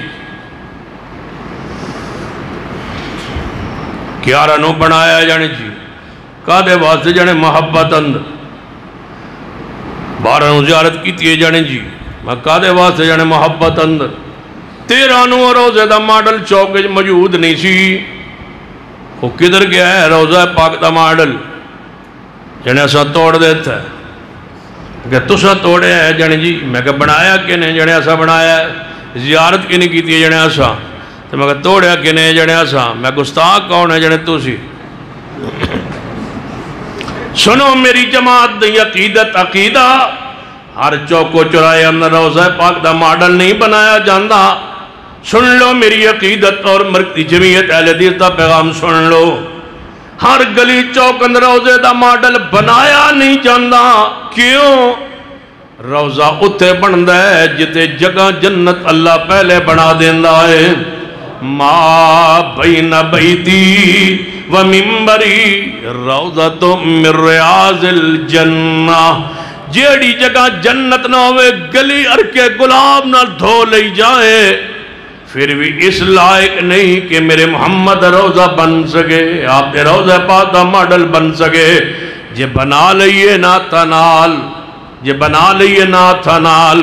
11 نو بنایا جانے جی کہا واسطے جانے محبت اندر 12 نو زیارت کی تھی جانے جی میں کہا واسطے جانے محبت اندر 13 نو روزے دا ماڈل چوک موجود نہیں سی وہ کدھر گیا ہے روزہ پاک دا ماڈل جانے ایسا توڑ دیتا ہے کہ تسا توڑے ہیں جانے جی میں کہا بنایا کہ نہیں جانے ایسا بنایا ہے زیارت کی نہیں کی تھی جانے ایسا تو میں کہا توڑیا کہ نہیں جانے ایسا میں گستاخ کون ہے جانے تو سی سنو میری جماعت دی عقیدت عقیدہ ہر چوکو چرائے اندر روزہ پاک دا ماڈل نہیں بنایا جاندہ سن لو میری عقیدت اور مرکزی جمعیت اہل حدیث دا پیغام سن لو ہر گلی چوکند روزے دا ماڈل بنایا نہیں جاندہ. کیوں؟ روزہ اتھے بندہ ہے جتے جگہ جنت اللہ پہلے بنا دیندہ ہے. ما بین بیتی و منبری روضۃ من ریاض الجنہ. جیڑی جگہ جنت نہ ہوئے گلی ارکے گلاب نہ دھو لئی جائے پھر بھی اس لائق نہیں کہ میرے محمد روزہ بن سکے، آپ نے روزہ پاک دا ماڈل بن سکے. جے بنا لئیے نہ تنال، جے بنا لئیے نہ تنال،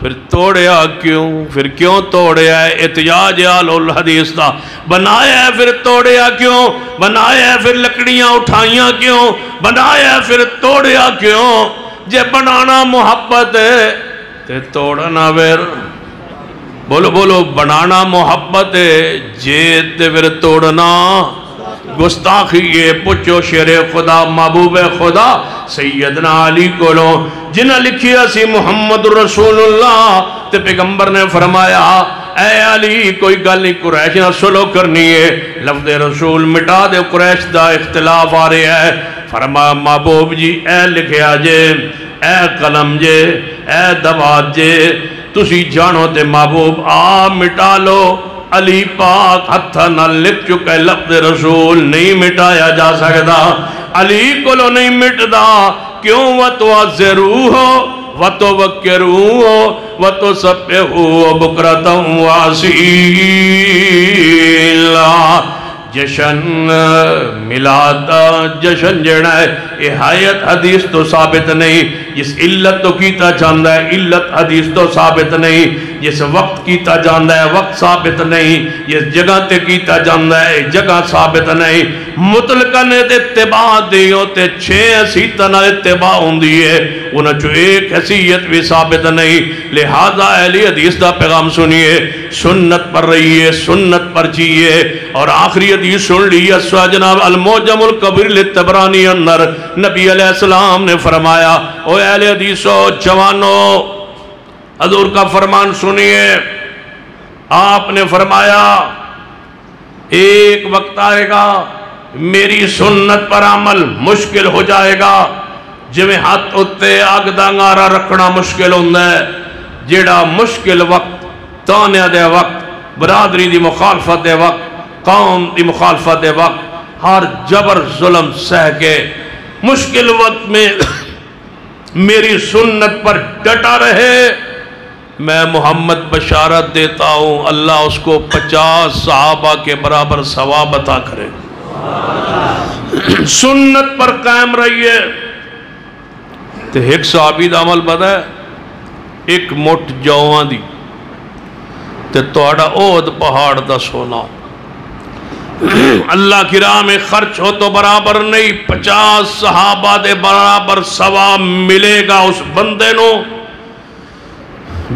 پھر توڑیا کیوں؟ پھر کیوں توڑیا ہے؟ احتجاج آل الحدیث دا. بنایا ہے پھر توڑیا کیوں؟ بنایا ہے پھر لکڑیاں اٹھائیاں کیوں؟ بنایا ہے پھر توڑیا کیوں؟ جے بنانا محبت ہے تے توڑنا پھر بولو بولو بنانا محبت ہے جے تے پھر توڑنا گستاخی. یہ پوچھو شیر خدا محبوب خدا سیدنا علی کولو جنہ لکھیا سی محمد رسول اللہ تے پیغمبر نے فرمایا اے علی کوئی گل نہیں قریش نہ سلو کرنی ہے، لفظ رسول مٹا دے، قریش دا اختلاف آ رہا ہے. فرمایا محبوب جی اے لکھیا جے، اے قلم جے، اے دوات جے، تسی جانو تے محبوب آ مٹا لو. علی پاک ہتھا نہ لکھ چکے لفظ رسول نہیں مٹایا جا سکتا. علی کو لو نہیں مٹدا کیوں؟ وَتُعَذِّرُوهُ وَتُوَقِّرُوهُ وَتُسَبِّحُوهُ بُكْرَةً وَأَصِيلًا. جشن میلاد جشن جڑا ہے یہ حیات حدیث تو ثابت نہیں. جس علت تو کیتا جاندہ ہے علت حدیث تو ثابت نہیں. جس وقت کیتا جاندہ ہے وقت ثابت نہیں. جس جگہ تے کیتا جاندہ ہے جگہ ثابت نہیں. مطلقاً اتباع دیو تے 6 حیثیتاں اتباع ہوندی ہے انہاں جو ایک حیثیت بھی ثابت نہیں. لہذا اہل حدیث دا پیغام سنیے، سنت پر رہیے، سنت پر جیئے. اور آخری حدیث سن لیا جناب المعجم الکبیر للطبرانی اندر نبی علیہ السلام نے فرمایا او اہل حدیثو جوانو حضور کا فرمان سنیے. آپ نے فرمایا ایک وقت آئے گا میری سنت پر عمل مشکل ہو جائے گا جویں ہاتھ اتے آگ دا انگارہ رکھنا مشکل ہوندہ ہے. جیڑا مشکل وقت تانیہ دے وقت برادری دی مخالفت دے وقت قوم دی مخالفت دے وقت ہر جبر ظلم سہ کے مشکل وقت میں میری سنت پر ڈٹا رہے میں محمد بشارت دیتا ہوں اللہ اس کو 50 صحابہ کے برابر ثواب عطا کرے. سنت پر قائم رہیے. تو ایک صحابی دا عمل پتہ ہے ایک مٹ جوان دی تے توڑا اود پہاڑ دا سونا اللہ کی راہ میں خرچ ہو تو برابر نہیں. 50 صحابہ دے برابر ثواب ملے گا اس بندے نو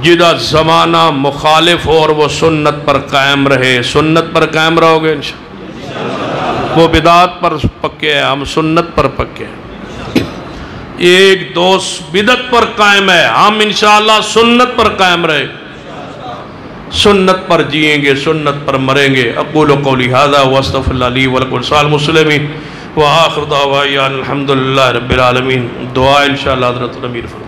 جدہ زمانہ مخالف ہو اور وہ سنت پر قائم رہے. سنت پر قائم رہو گے انشاءاللہ. وہ بدعات پر پکے ہیں، ہم سنت پر پکے ہیں. ایک دوست بدعت پر قائم ہے، ہم انشاءاللہ سنت پر قائم رہے، سنت پر جئیں گے، سنت پر مریں گے. اقول قولی ھذا واستغفر اللہ لی ولکم ولسائر المسلمین وآخر دعوانا الحمدللہ رب العالمین. دعا انشاءاللہ حضرت الامیر فرمائیں.